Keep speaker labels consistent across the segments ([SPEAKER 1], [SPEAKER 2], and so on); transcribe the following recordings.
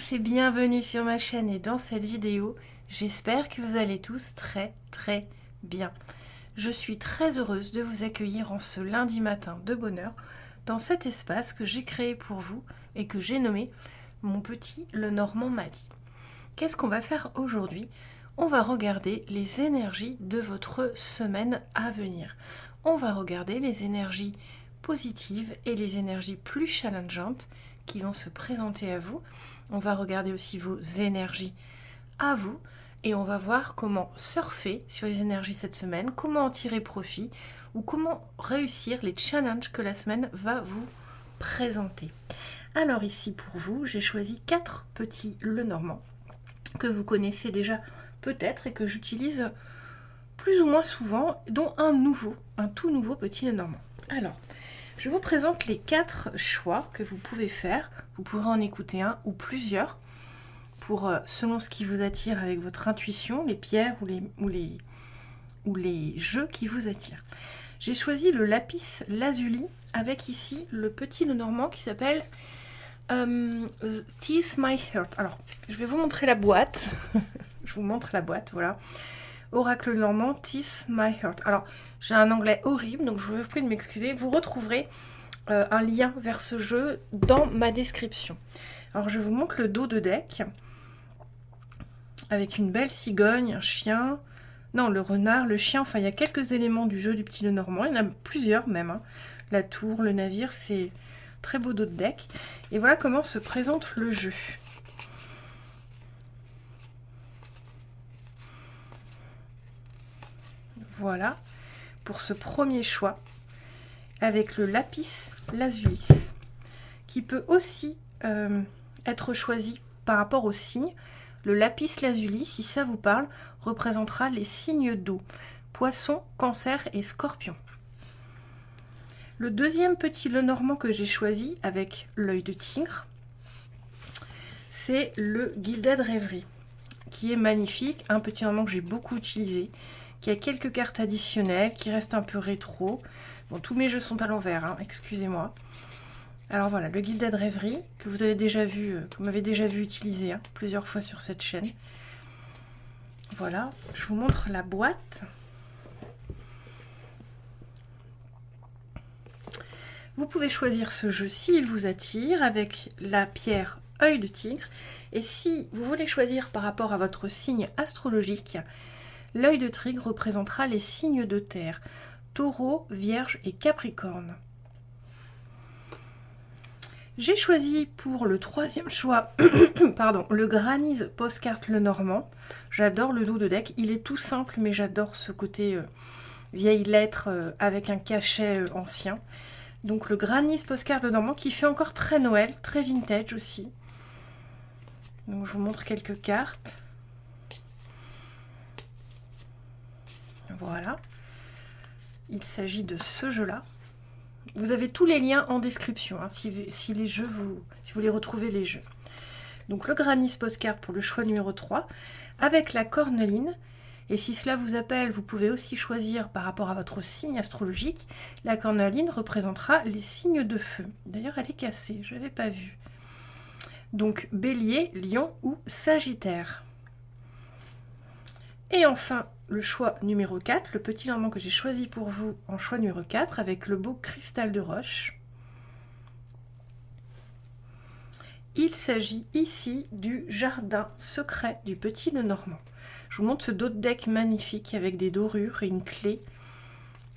[SPEAKER 1] tous et bienvenue sur ma chaîne et dans cette vidéo, j'espère que vous allez tous très bien. Je suis très heureuse de vous accueillir en ce lundi matin de bonne heure dans cet espace que j'ai créé pour vous et que j'ai nommé Mon petit Lenormand m'a dit. Qu'est-ce qu'on va faire aujourd'hui? On va regarder les énergies de votre semaine à venir. On va regarder les énergies positives et les énergies plus challengeantes qui vont se présenter à vous. On va regarder aussi vos énergies à vous et on va voir comment surfer sur les énergies cette semaine, comment en tirer profit ou comment réussir les challenges que la semaine va vous présenter. Alors ici pour vous, j'ai choisi 4 petits Lenormand que vous connaissez déjà peut-être et que j'utilise plus ou moins souvent, dont un tout nouveau petit Lenormand. Alors, je vous présente les 4 choix que vous pouvez faire. Vous pourrez en écouter un ou plusieurs pour selon ce qui vous attire avec votre intuition, les pierres ou les jeux qui vous attirent. J'ai choisi le lapis lazuli avec ici le petit Lenormand qui s'appelle Tease My Heart. Alors, je vais vous montrer la boîte. Je vous montre la boîte, voilà. Oracle Normand, Tease My Heart. Alors, j'ai un anglais horrible, donc je vous prie de m'excuser. Vous retrouverez un lien vers ce jeu dans ma description. Alors, je vous montre le dos de deck avec une belle cigogne, un chien, non, le renard, le chien. Enfin, il y a quelques éléments du jeu du petit Lenormand. Il y en a plusieurs même. Hein. La tour, le navire, c'est très beau dos de deck. Et voilà comment se présente le jeu. Voilà pour ce premier choix avec le lapis lazuli qui peut aussi être choisi par rapport aux signes. Le lapis lazuli, si ça vous parle, représentera les signes d'eau, poisson, cancer et scorpion. Le deuxième petit Lenormand que j'ai choisi avec l'œil de tigre, c'est le Gilded Rêverie, qui est magnifique, un petit Lenormand que j'ai beaucoup utilisé, qui a quelques cartes additionnelles, qui reste un peu rétro. Bon, tous mes jeux sont à l'envers, hein, excusez-moi. Alors voilà, le Gilded Rêverie, que vous avez déjà vu, que vous m'avez déjà vu utiliser hein, plusieurs fois sur cette chaîne. Voilà, je vous montre la boîte. Vous pouvez choisir ce jeu s'il vous attire avec la pierre œil de tigre. Et si vous voulez choisir par rapport à votre signe astrologique, l'œil de tigre représentera les signes de terre, taureau, vierge et capricorne. J'ai choisi pour le troisième choix pardon, le Granny's Postcard Lenormand. J'adore le dos de deck, il est tout simple mais j'adore ce côté vieille lettre avec un cachet ancien. Donc le Granny's Postcard Lenormand qui fait encore très Noël, très vintage aussi. Donc je vous montre quelques cartes. Voilà, il s'agit de ce jeu-là. Vous avez tous les liens en description, hein, si les jeux si vous voulez retrouver les jeux. Donc le Granny's Postcard pour le choix numéro 3, avec la corneline. Et si cela vous appelle, vous pouvez aussi choisir par rapport à votre signe astrologique. La corneline représentera les signes de feu. D'ailleurs, elle est cassée, je n'avais pas vu. Donc Bélier, Lion ou Sagittaire. Et enfin, le choix numéro 4, le petit Lenormand que j'ai choisi pour vous en choix numéro 4, avec le beau cristal de roche. Il s'agit ici du jardin secret du petit Lenormand. Je vous montre ce dos de deck magnifique avec des dorures et une clé.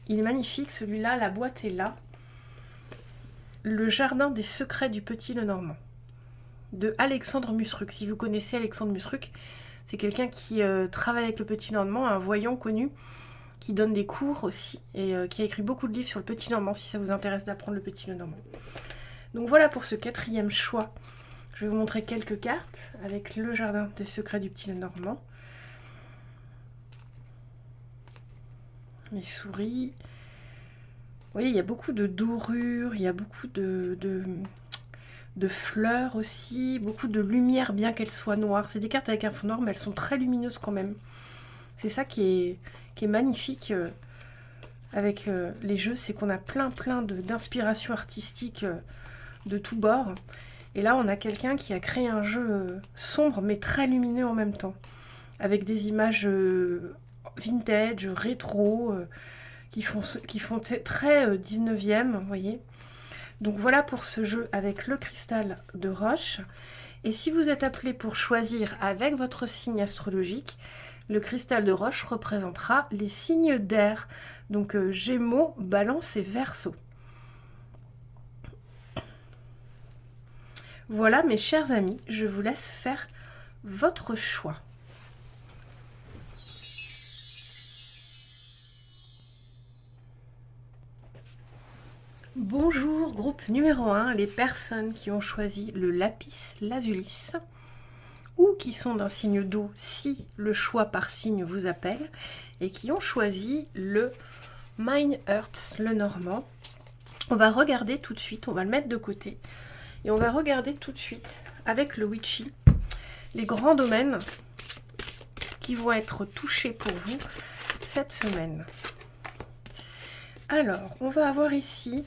[SPEAKER 1] Il est magnifique celui-là, la boîte est là. Le jardin des secrets du petit Lenormand, de Alexandre Musruc. Si vous connaissez Alexandre Musruc, c'est quelqu'un qui travaille avec le petit Lenormand, un voyant connu, qui donne des cours aussi, et qui a écrit beaucoup de livres sur le petit Lenormand, si ça vous intéresse d'apprendre le petit Lenormand. Donc voilà pour ce quatrième choix. Je vais vous montrer quelques cartes avec le jardin des secrets du petit Lenormand. Les souris. Vous voyez, il y a beaucoup de dorures, il y a beaucoup de fleurs aussi, beaucoup de lumière bien qu'elles soient noires. C'est des cartes avec un fond noir, mais elles sont très lumineuses quand même. C'est ça qui est magnifique avec les jeux, c'est qu'on a plein d'inspiration artistique de tous bords. Et là, on a quelqu'un qui a créé un jeu sombre, mais très lumineux en même temps, avec des images vintage, rétro, qui font très 19e, vous voyez. Donc voilà pour ce jeu avec le cristal de roche. Et si vous êtes appelé pour choisir avec votre signe astrologique, le cristal de roche représentera les signes d'air. Donc Gémeaux, Balance et Verseau. Voilà mes chers amis, je vous laisse faire votre choix. Bonjour, groupe numéro 1, les personnes qui ont choisi le lapis lazuli ou qui sont d'un signe d'eau si le choix par signe vous appelle et qui ont choisi le Mine Earth, le normand. On va regarder tout de suite, on va le mettre de côté et on va regarder tout de suite avec le Witchy les grands domaines qui vont être touchés pour vous cette semaine. Alors, on va avoir ici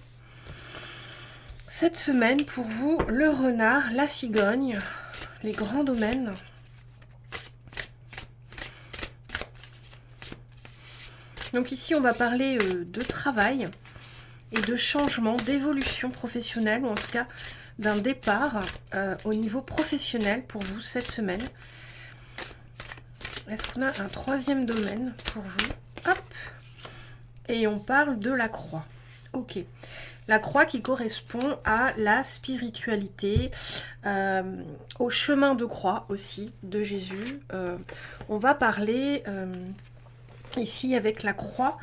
[SPEAKER 1] cette semaine pour vous le renard, la cigogne, les grands domaines. Donc ici, on va parler de travail et de changement, d'évolution professionnelle, ou en tout cas d'un départ au niveau professionnel pour vous cette semaine. Est-ce qu'on a un troisième domaine pour vous? Hop. Et on parle de la croix. Ok. La croix qui correspond à la spiritualité, au chemin de croix aussi de Jésus. On va parler ici avec la croix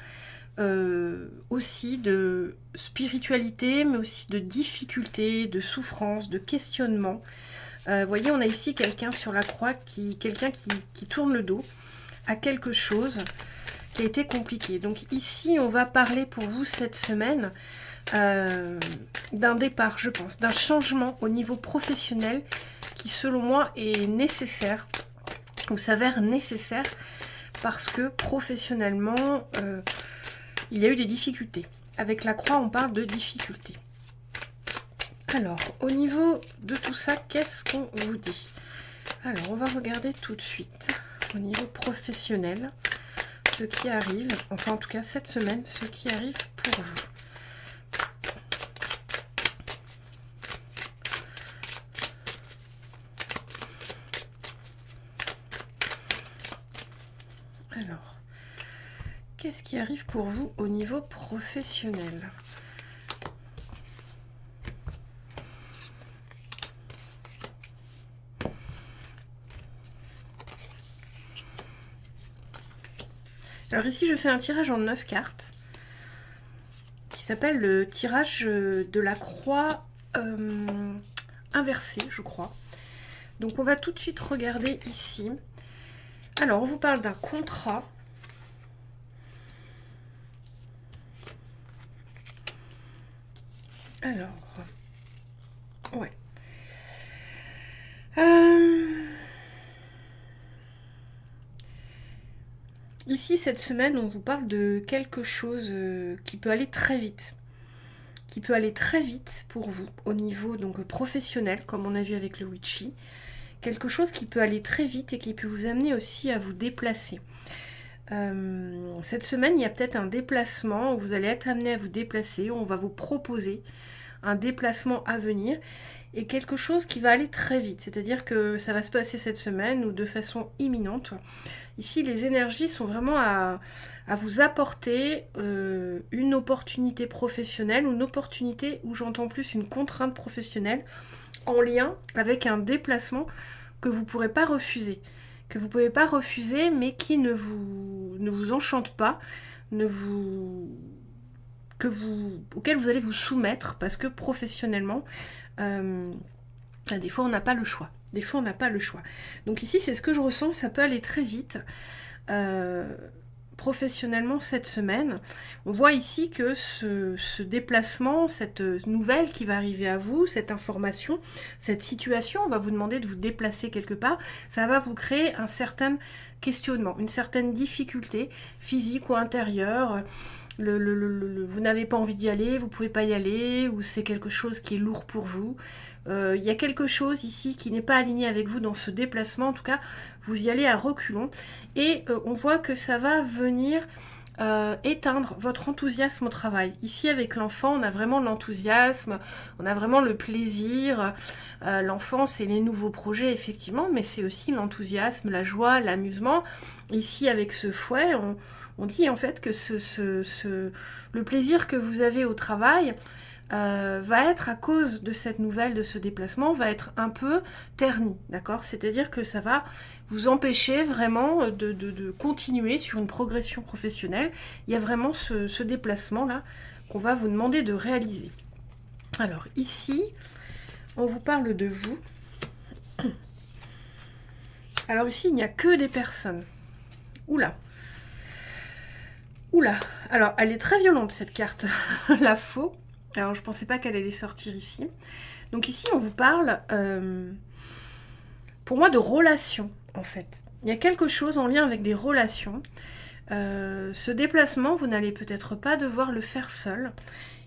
[SPEAKER 1] aussi de spiritualité, mais aussi de difficulté, de souffrance, de questionnement. Vous voyez, on a ici quelqu'un sur la croix, quelqu'un qui tourne le dos à quelque chose qui a été compliqué. Donc ici, on va parler pour vous cette semaine d'un départ, je pense, d'un changement au niveau professionnel qui, selon moi, est nécessaire ou s'avère nécessaire parce que professionnellement, il y a eu des difficultés. Avec la croix, on parle de difficultés. Alors, au niveau de tout ça, qu'est-ce qu'on vous dit? Alors, on va regarder tout de suite au niveau professionnel ce qui arrive, enfin en tout cas cette semaine, ce qui arrive pour vous. Alors, qu'est-ce qui arrive pour vous au niveau professionnel? Alors ici, je fais un tirage en 9 cartes qui s'appelle le tirage de la croix inversée, je crois. Donc on va tout de suite regarder ici. Alors, on vous parle d'un contrat. Alors, ouais. Ici, cette semaine, on vous parle de quelque chose qui peut aller très vite. Qui peut aller très vite pour vous, au niveau donc professionnel, comme on a vu avec le Witchy. Quelque chose qui peut aller très vite et qui peut vous amener aussi à vous déplacer. Cette semaine, il y a peut-être un déplacement où vous allez être amené à vous déplacer. On va vous proposer un déplacement à venir et quelque chose qui va aller très vite. C'est-à-dire que ça va se passer cette semaine ou de façon imminente. Ici, les énergies sont vraiment à vous apporter une opportunité professionnelle ou une opportunité où j'entends plus une contrainte professionnelle en lien avec un déplacement que vous ne pourrez pas refuser. Que vous ne pouvez pas refuser, mais qui ne vous enchante pas, auquel vous allez vous soumettre, parce que professionnellement, des fois on n'a pas le choix. Donc ici, c'est ce que je ressens, ça peut aller très vite. Professionnellement cette semaine, on voit ici que ce déplacement, cette nouvelle qui va arriver à vous, cette information, cette situation, on va vous demander de vous déplacer quelque part, ça va vous créer un certain questionnement, une certaine difficulté physique ou intérieure, vous n'avez pas envie d'y aller, vous ne pouvez pas y aller, ou c'est quelque chose qui est lourd pour vous. Il y a quelque chose ici qui n'est pas aligné avec vous dans ce déplacement. En tout cas, vous y allez à reculons. Et on voit que ça va venir éteindre votre enthousiasme au travail. Ici, avec l'enfant, on a vraiment l'enthousiasme, on a vraiment le plaisir. L'enfant, c'est les nouveaux projets, effectivement, mais c'est aussi l'enthousiasme, la joie, l'amusement. Ici, avec ce fouet, on dit en fait que le plaisir que vous avez au travail va être, à cause de cette nouvelle, de ce déplacement, va être un peu terni, d'accord? C'est-à-dire que ça va vous empêcher vraiment de continuer sur une progression professionnelle. Il y a vraiment ce déplacement-là qu'on va vous demander de réaliser. Alors ici, on vous parle de vous. Alors ici, il n'y a que des personnes. Oula! Oula! Alors, elle est très violente, cette carte, la faux. Alors, je pensais pas qu'elle allait sortir ici. Donc ici, on vous parle, pour moi, de relations, en fait. Il y a quelque chose en lien avec des relations. Ce déplacement, vous n'allez peut-être pas devoir le faire seul.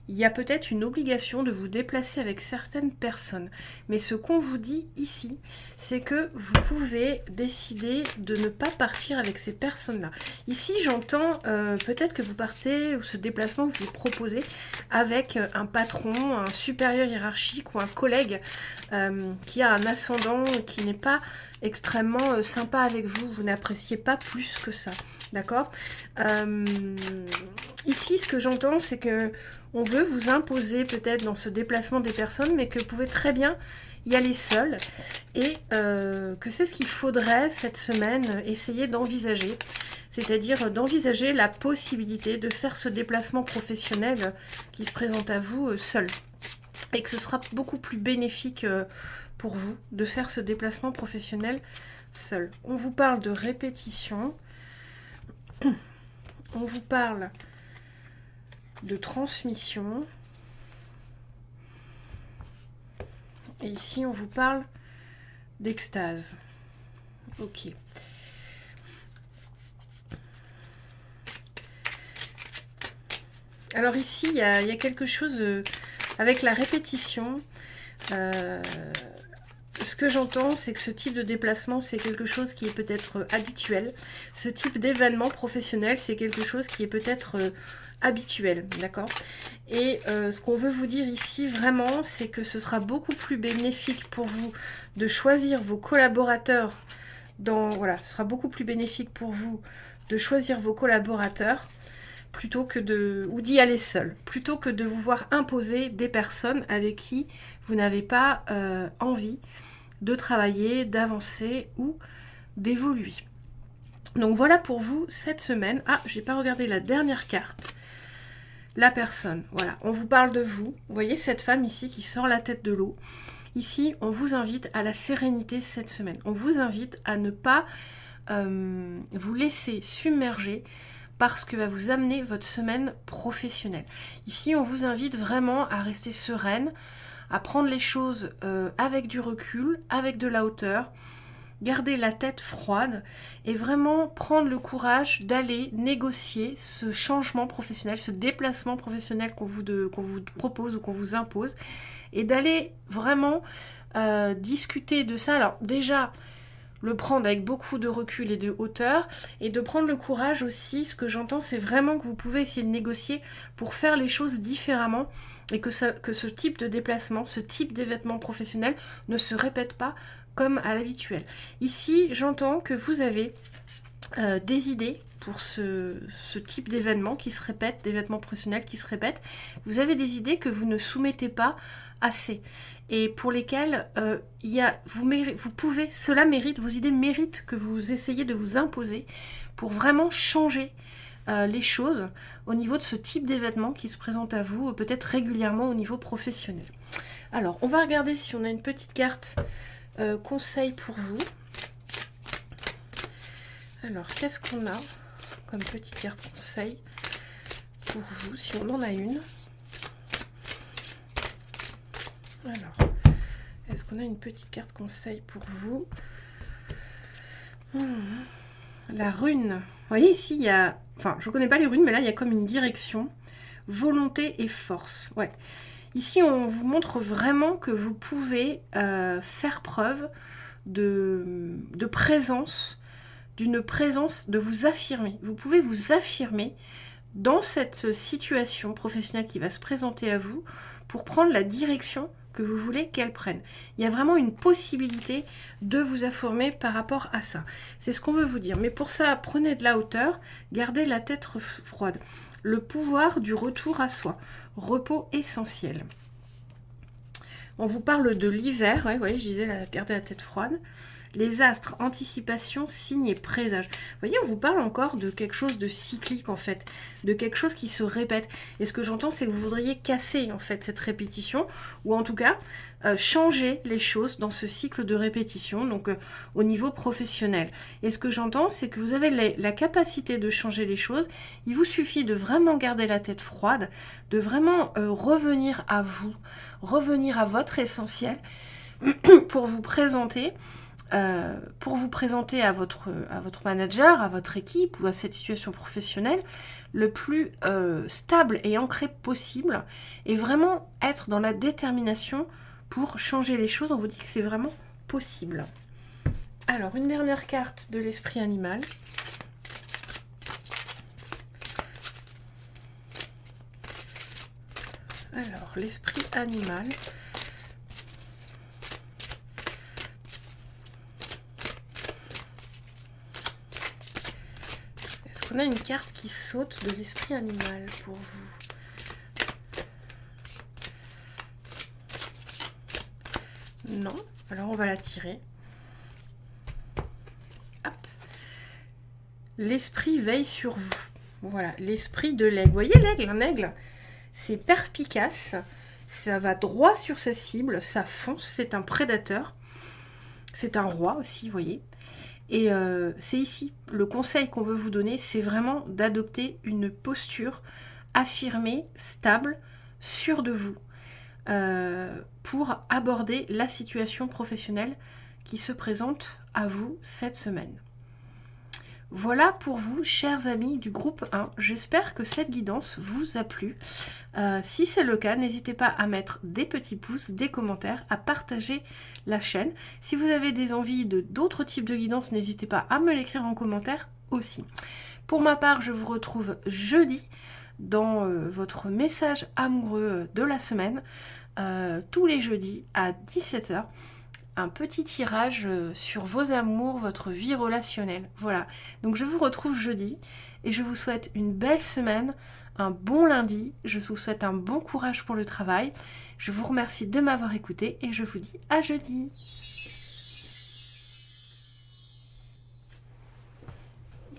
[SPEAKER 1] Il y a peut-être une obligation de vous déplacer avec certaines personnes. Mais ce qu'on vous dit ici, c'est que vous pouvez décider de ne pas partir avec ces personnes-là. Ici, j'entends peut-être que vous partez, ou ce déplacement vous est proposé avec un patron, un supérieur hiérarchique ou un collègue qui a un ascendant qui n'est pas extrêmement sympa avec vous. Vous n'appréciez pas plus que ça. D'accord? Ici, ce que j'entends, c'est que on veut vous imposer peut-être dans ce déplacement des personnes, mais que vous pouvez très bien y aller seul et que c'est ce qu'il faudrait cette semaine essayer d'envisager, c'est-à-dire d'envisager la possibilité de faire ce déplacement professionnel qui se présente à vous seul et que ce sera beaucoup plus bénéfique pour vous de faire ce déplacement professionnel seul. On vous parle de répétition, on vous parle de transmission. Et ici, on vous parle d'extase. Ok. Alors ici, il y a quelque chose avec la répétition. Ce que j'entends, c'est que ce type de déplacement, c'est quelque chose qui est peut-être habituel. Ce type d'événement professionnel, c'est quelque chose qui est peut-être habituel, d'accord? Et ce qu'on veut vous dire ici, vraiment, c'est que ce sera beaucoup plus bénéfique pour vous de choisir vos collaborateurs voilà, ce sera beaucoup plus bénéfique pour vous de choisir vos collaborateurs plutôt que ou d'y aller seul, plutôt que de vous voir imposer des personnes avec qui vous n'avez pas envie de travailler, d'avancer ou d'évoluer. Donc voilà pour vous cette semaine. Ah, j'ai pas regardé la dernière carte. La personne, voilà, on vous parle de vous. Vous voyez cette femme ici qui sort la tête de l'eau. Ici, on vous invite à la sérénité cette semaine. On vous invite à ne pas vous laisser submerger par ce que va vous amener votre semaine professionnelle. Ici, on vous invite vraiment à rester sereine, à prendre les choses avec du recul, avec de la hauteur, garder la tête froide et vraiment prendre le courage d'aller négocier ce changement professionnel, ce déplacement professionnel qu'on vous propose ou qu'on vous impose, et d'aller vraiment discuter de ça. Alors déjà, le prendre avec beaucoup de recul et de hauteur, et de prendre le courage aussi. Ce que j'entends, c'est vraiment que vous pouvez essayer de négocier pour faire les choses différemment, et que ce type de déplacement, ce type d'événement professionnel ne se répète pas comme à l'habituel. Ici, j'entends que vous avez des idées pour ce type d'événement qui se répète, d'événements professionnels qui se répètent. Vous avez des idées que vous ne soumettez pas assez et pour lesquelles cela mérite, vos idées méritent que vous essayez de vous imposer pour vraiment changer les choses au niveau de ce type d'événement qui se présente à vous, peut-être régulièrement au niveau professionnel. Alors, on va regarder si on a une petite carte conseil pour vous. Alors, qu'est-ce qu'on a comme petite carte conseil pour vous, si on en a une? Alors, est-ce qu'on a une petite carte conseil pour vous? La rune. Vous voyez ici, il y a enfin, je connais pas les runes, mais là, il y a comme une direction. Volonté et force. Ouais. Ici, on vous montre vraiment que vous pouvez faire preuve de présence, d'une présence, de vous affirmer. Vous pouvez vous affirmer dans cette situation professionnelle qui va se présenter à vous pour prendre la direction que vous voulez qu'elle prenne. Il y a vraiment une possibilité de vous affirmer par rapport à ça. C'est ce qu'on veut vous dire. Mais pour ça, prenez de la hauteur, gardez la tête froide. Le pouvoir du retour à soi. Repos essentiel. On vous parle de l'hiver. Ouais, je disais, gardez la tête froide. Les astres, anticipation, signes et présages. Vous voyez, on vous parle encore de quelque chose de cyclique en fait, de quelque chose qui se répète. Et ce que j'entends, c'est que vous voudriez casser en fait cette répétition, ou en tout cas changer les choses dans ce cycle de répétition, donc au niveau professionnel. Et ce que j'entends, c'est que vous avez la capacité de changer les choses. Il vous suffit de vraiment garder la tête froide, de vraiment revenir à vous, revenir à votre essentiel pour vous présenter. À votre manager, à votre équipe ou à cette situation professionnelle le plus stable et ancré possible et vraiment être dans la détermination pour changer les choses. On vous dit que c'est vraiment possible. Alors, une dernière carte de l'esprit animal. Alors, l'esprit animal. On a une carte qui saute de l'esprit animal pour vous. Non. Alors on va la tirer. Hop. L'esprit veille sur vous. Voilà, l'esprit de l'aigle. Vous voyez l'aigle, un aigle, c'est perspicace. Ça va droit sur sa cible, ça fonce, c'est un prédateur. C'est un roi aussi, vous voyez. Et c'est ici, le conseil qu'on veut vous donner, c'est vraiment d'adopter une posture affirmée, stable, sûre de vous, pour aborder la situation professionnelle qui se présente à vous cette semaine. Voilà pour vous, chers amis du groupe 1. J'espère que cette guidance vous a plu. Si c'est le cas, n'hésitez pas à mettre des petits pouces, des commentaires, à partager la chaîne. Si vous avez des envies de d'autres types de guidances, n'hésitez pas à me l'écrire en commentaire aussi. Pour ma part, je vous retrouve jeudi dans votre message amoureux de la semaine, tous les jeudis à 17 h. Un petit tirage sur vos amours, votre vie relationnelle. Voilà, donc je vous retrouve jeudi et je vous souhaite une belle semaine, un bon lundi, je vous souhaite un bon courage pour le travail. Je vous remercie de m'avoir écouté et je vous dis à jeudi.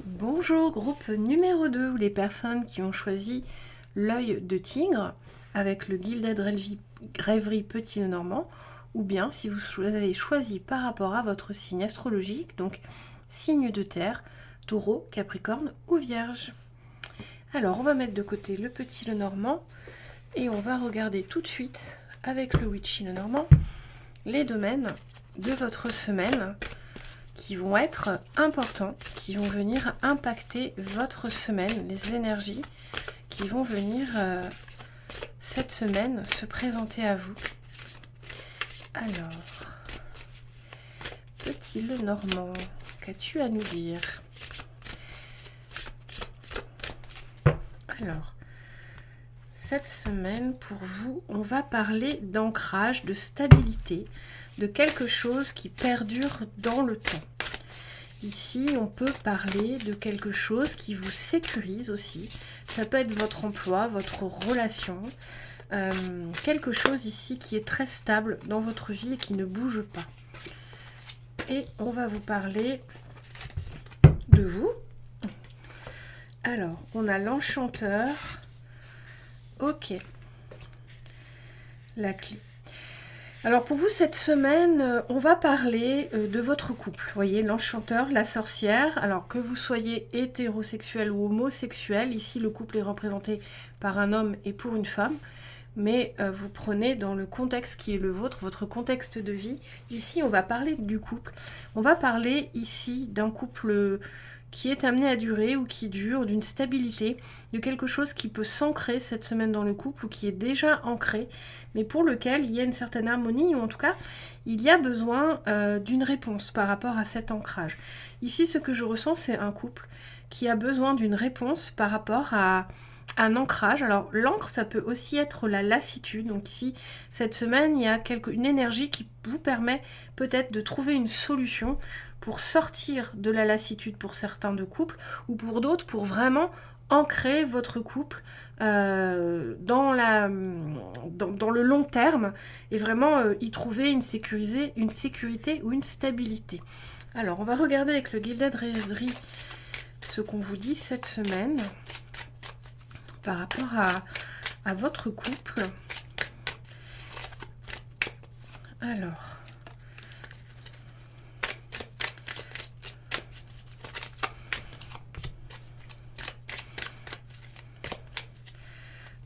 [SPEAKER 1] Bonjour, groupe numéro 2, les personnes qui ont choisi l'œil de tigre avec le Gilded Rêverie Petit le Normand, ou bien si vous avez choisi par rapport à votre signe astrologique, donc signe de terre, taureau, capricorne ou vierge. Alors on va mettre de côté le Petit le Normand et on va regarder tout de suite avec le Witchy le Normand les domaines de votre semaine qui vont être importants, qui vont venir impacter votre semaine, les énergies qui vont venir cette semaine se présenter à vous. Alors, Petit le Normand, qu'as-tu à nous dire? Alors, cette semaine, pour vous, on va parler d'ancrage, de stabilité, de quelque chose qui perdure dans le temps. Ici, on peut parler de quelque chose qui vous sécurise aussi. Ça peut être votre emploi, votre relation, quelque chose ici qui est très stable dans votre vie et qui ne bouge pas. Et on va vous parler de vous. Alors, on a l'enchanteur. Ok. La clé. Alors pour vous, cette semaine, on va parler de votre couple. Vous voyez, l'enchanteur, la sorcière. Alors que vous soyez hétérosexuel ou homosexuel, ici le couple est représenté par un homme et pour une femme. Mais vous prenez dans le contexte qui est le vôtre, votre contexte de vie. Ici, on va parler du couple. On va parler ici d'un couple qui est amené à durer ou qui dure, d'une stabilité, de quelque chose qui peut s'ancrer cette semaine dans le couple ou qui est déjà ancré, mais pour lequel il y a une certaine harmonie, ou en tout cas, il y a besoin d'une réponse par rapport à cet ancrage. Ici, ce que je ressens, c'est un couple qui a besoin d'une réponse par rapport à un ancrage. Alors l'encre, ça peut aussi être la lassitude. Donc ici, cette semaine, il y a une énergie qui vous permet peut-être de trouver une solution pour sortir de la lassitude pour certains de couples, ou pour d'autres pour vraiment ancrer votre couple dans le long terme et vraiment y trouver une sécurité ou une stabilité. Alors on va regarder avec le Gilded Rêverie ce qu'on vous dit cette semaine par rapport à votre couple. Alors,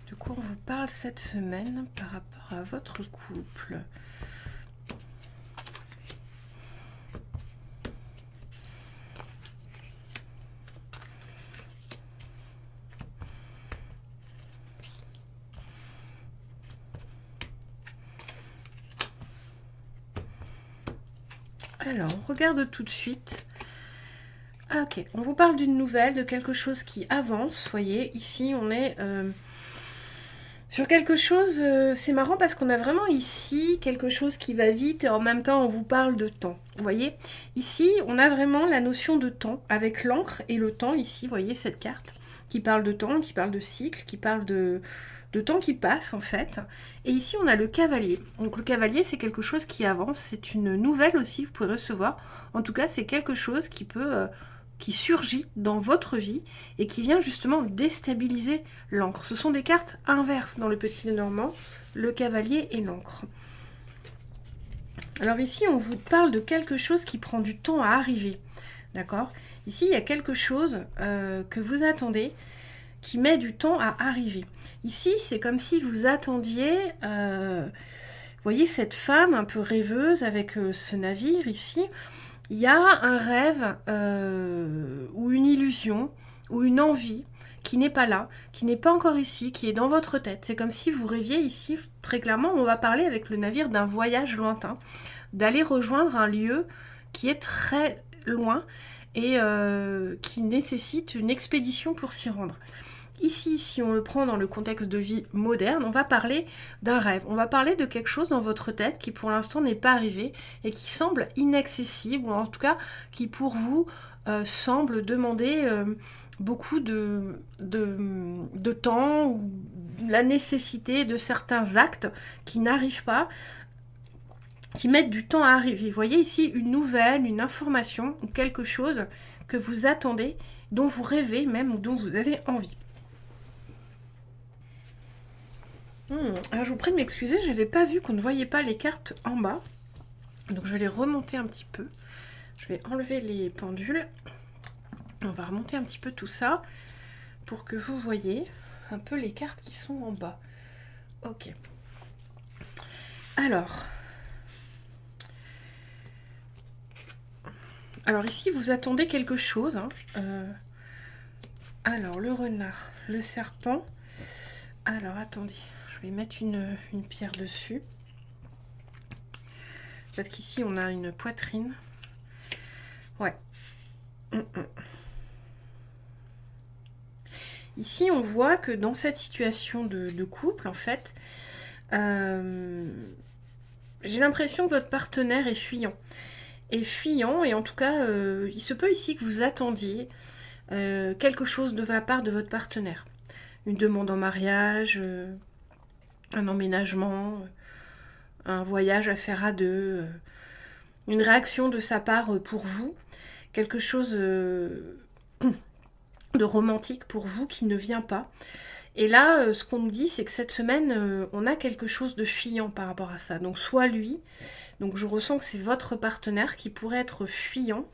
[SPEAKER 1] de quoi on vous parle cette semaine par rapport à votre couple? Alors, on regarde tout de suite. Ah, ok, on vous parle d'une nouvelle, de quelque chose qui avance. Vous voyez, ici, on est sur quelque chose... c'est marrant parce qu'on a vraiment ici quelque chose qui va vite et en même temps, on vous parle de temps. Vous voyez, ici, on a vraiment la notion de temps avec l'encre et le temps ici. Vous voyez cette carte qui parle de temps, qui parle de cycle, qui parle de temps qui passe en fait. Et ici on a le cavalier. Donc le cavalier c'est quelque chose qui avance, c'est une nouvelle aussi, vous pouvez recevoir. En tout cas c'est quelque chose qui peut... qui surgit dans votre vie et qui vient justement déstabiliser l'encre. Ce sont des cartes inverses dans le Petit Lenormand, le cavalier et l'encre. Alors ici on vous parle de quelque chose qui prend du temps à arriver. D'accord? Ici il y a quelque chose que vous attendez, qui met du temps à arriver. Ici, c'est comme si vous attendiez, vous voyez cette femme un peu rêveuse avec ce navire ici. Il y a un rêve ou une illusion ou une envie qui n'est pas là, qui n'est pas encore ici, qui est dans votre tête. C'est comme si vous rêviez ici, très clairement, on va parler avec le navire d'un voyage lointain, d'aller rejoindre un lieu qui est très loin et qui nécessite une expédition pour s'y rendre. Ici, si on le prend dans le contexte de vie moderne, on va parler d'un rêve. On va parler de quelque chose dans votre tête qui pour l'instant n'est pas arrivé et qui semble inaccessible, ou en tout cas qui pour vous semble demander beaucoup de temps ou la nécessité de certains actes qui n'arrivent pas, qui mettent du temps à arriver. Vous voyez ici une nouvelle, une information, ou quelque chose que vous attendez, dont vous rêvez même ou dont vous avez envie. Alors je vous prie de m'excuser, je n'avais pas vu qu'on ne voyait pas les cartes en bas. Donc je vais les remonter un petit peu. Je vais enlever les pendules. On va remonter un petit peu tout ça pour que vous voyez un peu les cartes qui sont en bas. Ok. Alors ici vous attendez quelque chose. Alors le renard, le serpent. Alors attendez. Je vais mettre une pierre dessus. Parce qu'ici, on a une poitrine. Ouais. Ici, on voit que dans cette situation de couple, en fait, j'ai l'impression que votre partenaire est fuyant. Et en tout cas, il se peut ici que vous attendiez quelque chose de la part de votre partenaire. Une demande en mariage... un emménagement, un voyage à faire à deux, une réaction de sa part pour vous, quelque chose de romantique pour vous qui ne vient pas. Et là, ce qu'on nous dit, c'est que cette semaine, on a quelque chose de fuyant par rapport à ça. Donc soit lui, donc je ressens que c'est votre partenaire qui pourrait être fuyant,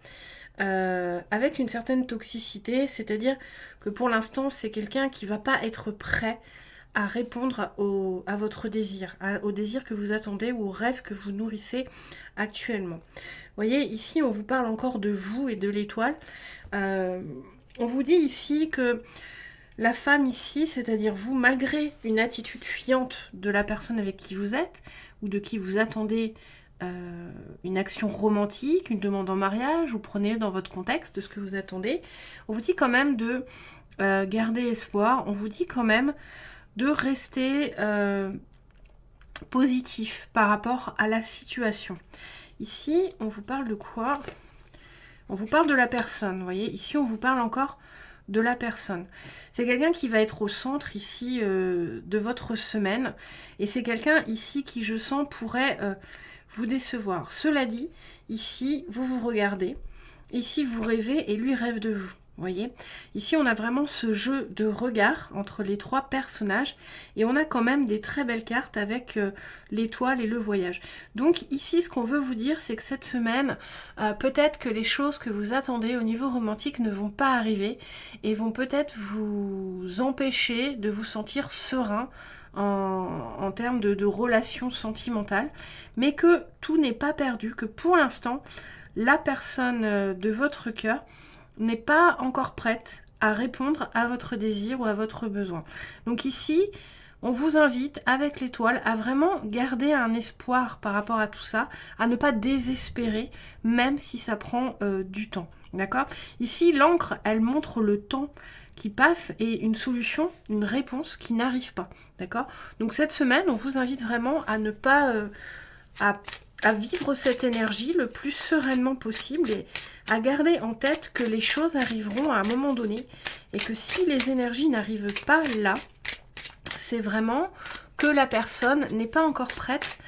[SPEAKER 1] avec une certaine toxicité, c'est-à-dire que pour l'instant, c'est quelqu'un qui ne va pas être prêt à répondre à votre désir, au désir que vous attendez ou au rêve que vous nourrissez actuellement. voyez, ici, on vous parle encore de vous et de l'étoile. On vous dit ici que la femme ici, c'est-à-dire vous, malgré une attitude fuyante de la personne avec qui vous êtes, ou de qui vous attendez une action romantique, une demande en mariage, ou prenez dans votre contexte de ce que vous attendez, on vous dit quand même de garder espoir, on vous dit quand même de rester positif par rapport à la situation. Ici, on vous parle de quoi? On vous parle de la personne, vous voyez. Ici, on vous parle encore de la personne. C'est quelqu'un qui va être au centre ici de votre semaine. Et c'est quelqu'un ici qui, je sens, pourrait vous décevoir. Cela dit, ici, vous vous regardez. Ici, vous rêvez et lui rêve de vous. Vous voyez, ici on a vraiment ce jeu de regard entre les trois personnages et on a quand même des très belles cartes avec l'étoile et le voyage. Donc ici ce qu'on veut vous dire c'est que cette semaine, peut-être que les choses que vous attendez au niveau romantique ne vont pas arriver et vont peut-être vous empêcher de vous sentir serein en termes de relations sentimentales, mais que tout n'est pas perdu, que pour l'instant la personne de votre cœur n'est pas encore prête à répondre à votre désir ou à votre besoin. Donc ici, on vous invite avec l'étoile à vraiment garder un espoir par rapport à tout ça, à ne pas désespérer, même si ça prend du temps. D'accord? Ici, l'encre, elle montre le temps qui passe et une solution, une réponse qui n'arrive pas. D'accord? Donc cette semaine, on vous invite vraiment à ne pas... à vivre cette énergie le plus sereinement possible et à garder en tête que les choses arriveront à un moment donné et que si les énergies n'arrivent pas là, c'est vraiment que la personne n'est pas encore prête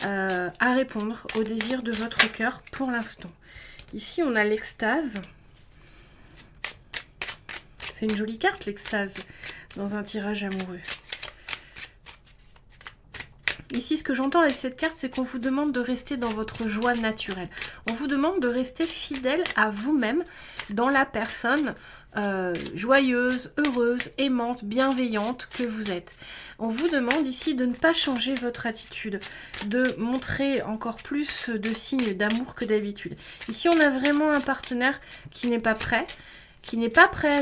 [SPEAKER 1] à répondre au désir de votre cœur pour l'instant. Ici, on a l'extase. C'est une jolie carte, l'extase, dans un tirage amoureux. Ici, ce que j'entends avec cette carte, c'est qu'on vous demande de rester dans votre joie naturelle. On vous demande de rester fidèle à vous-même dans la personne joyeuse, heureuse, aimante, bienveillante que vous êtes. On vous demande ici de ne pas changer votre attitude, de montrer encore plus de signes d'amour que d'habitude. Ici, on a vraiment un partenaire qui n'est pas prêt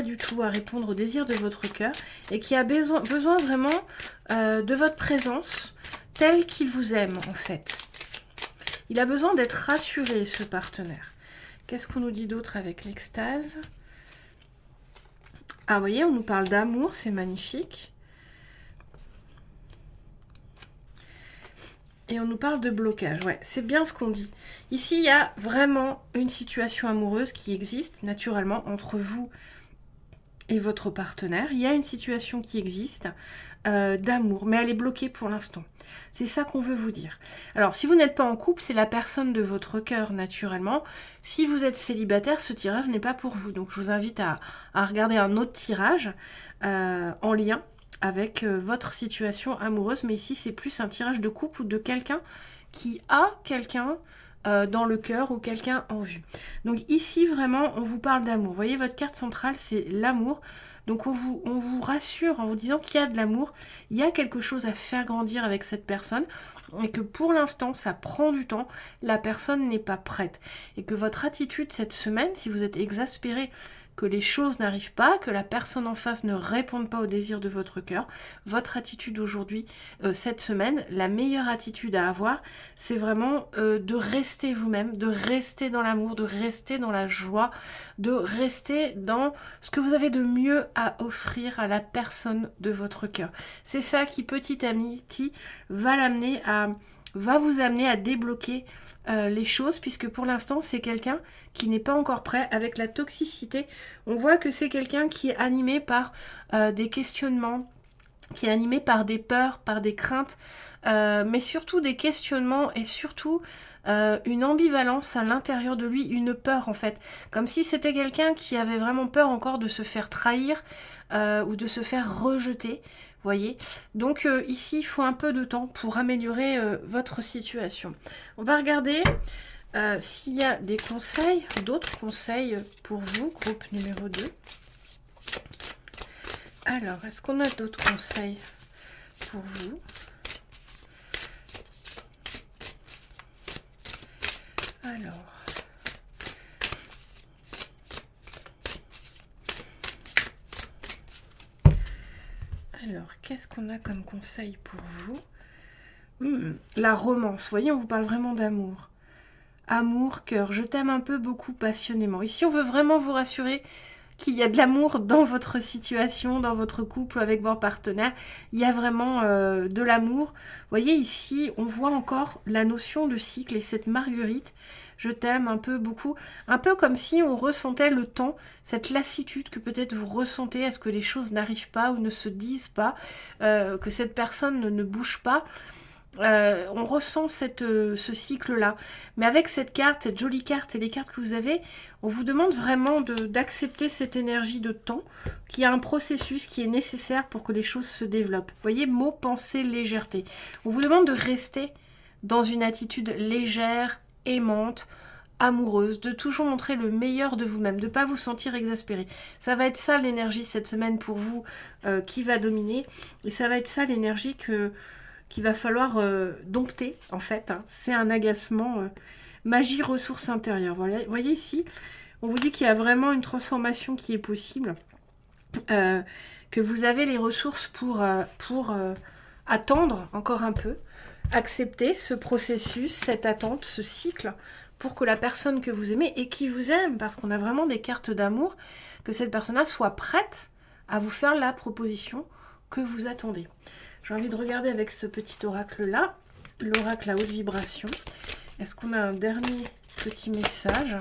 [SPEAKER 1] du tout à répondre au désir de votre cœur et qui a besoin vraiment de votre présence, tel qu'il vous aime en fait. Il a besoin d'être rassuré, ce partenaire. Qu'est-ce qu'on nous dit d'autre avec l'extase? Ah, vous voyez, on nous parle d'amour, c'est magnifique. Et on nous parle de blocage, ouais, c'est bien ce qu'on dit. Ici, il y a vraiment une situation amoureuse qui existe naturellement entre vous et votre partenaire. Il y a une situation qui existe d'amour, mais elle est bloquée pour l'instant. C'est ça qu'on veut vous dire. Alors, si vous n'êtes pas en couple, c'est la personne de votre cœur, naturellement. Si vous êtes célibataire, ce tirage n'est pas pour vous. Donc, je vous invite à regarder un autre tirage en lien avec votre situation amoureuse. Mais ici, c'est plus un tirage de couple ou de quelqu'un qui a quelqu'un dans le cœur ou quelqu'un en vue. Donc ici, vraiment, on vous parle d'amour. Vous voyez, votre carte centrale, c'est l'amour. Donc on vous rassure en vous disant qu'il y a de l'amour, il y a quelque chose à faire grandir avec cette personne et que pour l'instant ça prend du temps, la personne n'est pas prête. Et que votre attitude cette semaine, si vous êtes exaspéré que les choses n'arrivent pas, que la personne en face ne réponde pas au désir de votre cœur, votre attitude aujourd'hui, cette semaine, la meilleure attitude à avoir, c'est vraiment de rester vous-même, de rester dans l'amour, de rester dans la joie, de rester dans ce que vous avez de mieux à offrir à la personne de votre cœur. C'est ça qui, petit à petit, va vous amener à débloquer les choses, puisque pour l'instant c'est quelqu'un qui n'est pas encore prêt. Avec la toxicité, on voit que c'est quelqu'un qui est animé par des questionnements, qui est animé par des peurs, par des craintes, mais surtout des questionnements et surtout une ambivalence à l'intérieur de lui, une peur en fait, comme si c'était quelqu'un qui avait vraiment peur encore de se faire trahir ou de se faire rejeter. Voyez, donc ici il faut un peu de temps pour améliorer votre situation. On va regarder s'il y a des conseils, d'autres conseils pour vous, groupe numéro 2. Alors, est-ce qu'on a d'autres conseils pour vous? Alors, Alors, qu'est-ce qu'on a comme conseil pour vous? La romance, vous voyez, on vous parle vraiment d'amour. Amour, cœur, je t'aime un peu, beaucoup, passionnément. Ici, on veut vraiment vous rassurer qu'il y a de l'amour dans votre situation, dans votre couple, avec vos partenaires. Il y a vraiment de l'amour. Vous voyez, ici, on voit encore la notion de cycle et cette marguerite. Je t'aime un peu, beaucoup. Un peu comme si on ressentait le temps, cette lassitude que peut-être vous ressentez à ce que les choses n'arrivent pas ou ne se disent pas, que cette personne ne bouge pas. On ressent ce cycle-là. Mais avec cette carte, cette jolie carte et les cartes que vous avez, on vous demande vraiment d'accepter cette énergie de temps, qu'il y a un processus qui est nécessaire pour que les choses se développent. Vous voyez, mot, pensée, légèreté. On vous demande de rester dans une attitude légère, aimante, amoureuse, de toujours montrer le meilleur de vous-même, de ne pas vous sentir exaspéré. Ça va être ça l'énergie cette semaine pour vous qui va dominer. Et ça va être ça l'énergie qu'il va falloir dompter, en fait. Hein. C'est un agacement. Magie, ressources intérieures. Voilà. Vous voyez ici, on vous dit qu'il y a vraiment une transformation qui est possible. Que vous avez les ressources pour attendre encore un peu. Accepter ce processus, cette attente, ce cycle, pour que la personne que vous aimez et qui vous aime, parce qu'on a vraiment des cartes d'amour, que cette personne-là soit prête à vous faire la proposition que vous attendez. J'ai envie de regarder avec ce petit oracle-là, l'oracle à haute vibration. Est-ce qu'on a un dernier petit message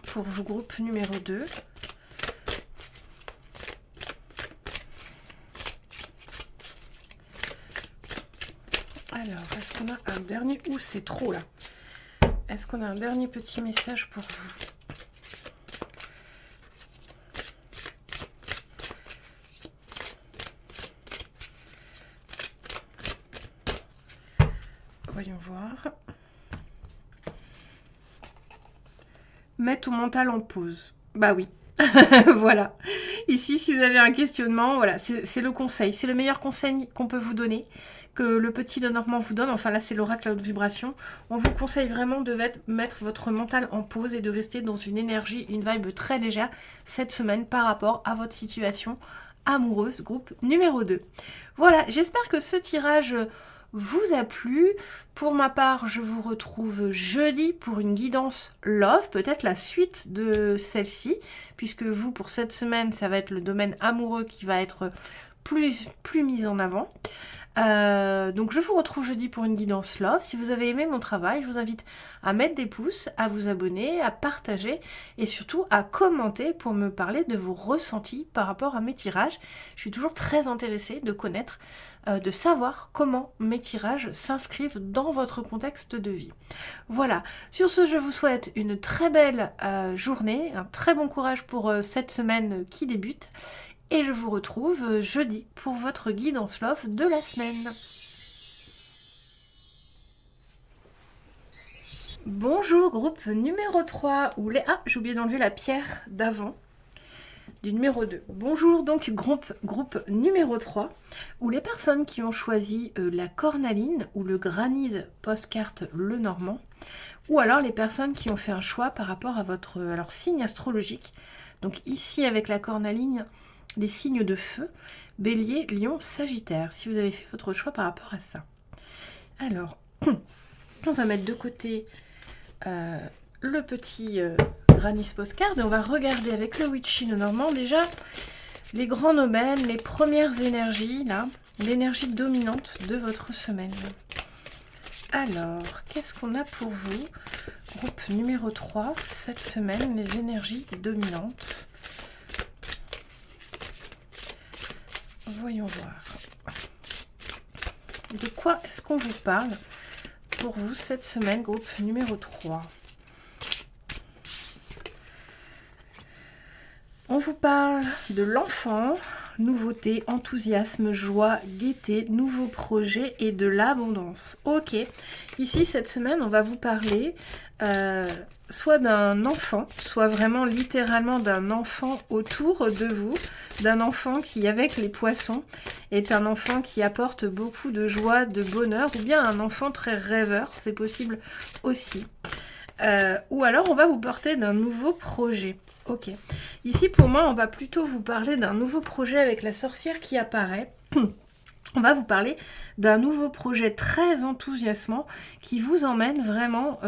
[SPEAKER 1] pour vos groupes numéro 2 ? Alors, est-ce qu'on a un dernier... Ouh, c'est trop là. Est-ce qu'on a un dernier petit message pour vous ? Voyons voir. Mets ton mental en pause. Bah oui. Voilà. Ici, si vous avez un questionnement, voilà, c'est le conseil. C'est le meilleur conseil qu'on peut vous donner, que le petit Lenormand vous donne. Enfin là, c'est l'oracle à haute vibration. On vous conseille vraiment de mettre votre mental en pause et de rester dans une énergie, une vibe très légère cette semaine par rapport à votre situation amoureuse, groupe numéro 2. Voilà, j'espère que ce tirage vous a plu. Pour ma part, je vous retrouve jeudi pour une guidance Love, peut-être la suite de celle-ci, puisque vous, pour cette semaine, ça va être le domaine amoureux qui va être plus mis en avant. Donc je vous retrouve jeudi pour une guidance Love. Si vous avez aimé mon travail, je vous invite à mettre des pouces, à vous abonner, à partager et surtout à commenter pour me parler de vos ressentis par rapport à mes tirages. Je suis toujours très intéressée de connaître, de savoir comment mes tirages s'inscrivent dans votre contexte de vie. Voilà, sur ce je vous souhaite une très belle journée, un très bon courage pour cette semaine qui débute. Et je vous retrouve jeudi pour votre guidance Love de la semaine. Bonjour groupe numéro 3, ou les... Ah, j'ai oublié d'enlever la pierre d'avant, du numéro 2. Bonjour donc groupe numéro 3, où les personnes qui ont choisi la cornaline ou le granise postcarte Lenormand, ou alors les personnes qui ont fait un choix par rapport à votre signe astrologique. Donc ici avec la cornaline, les signes de feu, Bélier, Lion, Sagittaire, si vous avez fait votre choix par rapport à ça. Alors, on va mettre de côté le petit Granis Postcard et on va regarder avec le Witchy Lenormand déjà les grands domaines, les premières énergies, là, l'énergie dominante de votre semaine. Alors, qu'est-ce qu'on a pour vous, groupe numéro 3, cette semaine, les énergies dominantes. Voyons voir. De quoi est-ce qu'on vous parle pour vous cette semaine, groupe numéro 3? On vous parle de l'enfant, nouveauté, enthousiasme, joie, gaieté, nouveaux projets et de l'abondance. Ok, ici cette semaine on va vous parler soit d'un enfant, soit vraiment littéralement d'un enfant autour de vous, d'un enfant qui avec les poissons est un enfant qui apporte beaucoup de joie, de bonheur, ou bien un enfant très rêveur, c'est possible aussi. Ou alors on va vous porter d'un nouveau projet. Ok. Ici pour moi on va plutôt vous parler d'un nouveau projet avec la sorcière qui apparaît. On va vous parler d'un nouveau projet très enthousiasmant qui vous emmène vraiment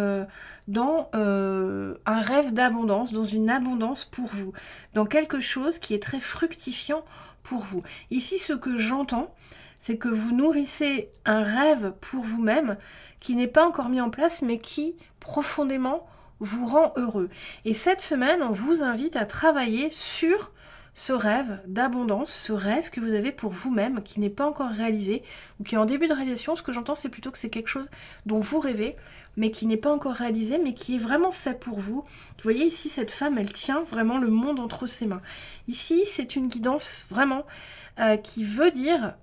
[SPEAKER 1] dans un rêve d'abondance, dans une abondance pour vous, dans quelque chose qui est très fructifiant pour vous. Ici, ce que j'entends, c'est que vous nourrissez un rêve pour vous-même qui n'est pas encore mis en place, mais qui profondément vous rend heureux. Et cette semaine, on vous invite à travailler sur ce rêve d'abondance, ce rêve que vous avez pour vous-même, qui n'est pas encore réalisé, ou qui est en début de réalisation. Ce que j'entends, c'est plutôt que c'est quelque chose dont vous rêvez, mais qui n'est pas encore réalisé, mais qui est vraiment fait pour vous. Vous voyez ici, cette femme, elle tient vraiment le monde entre ses mains. Ici, c'est une guidance vraiment qui veut dire...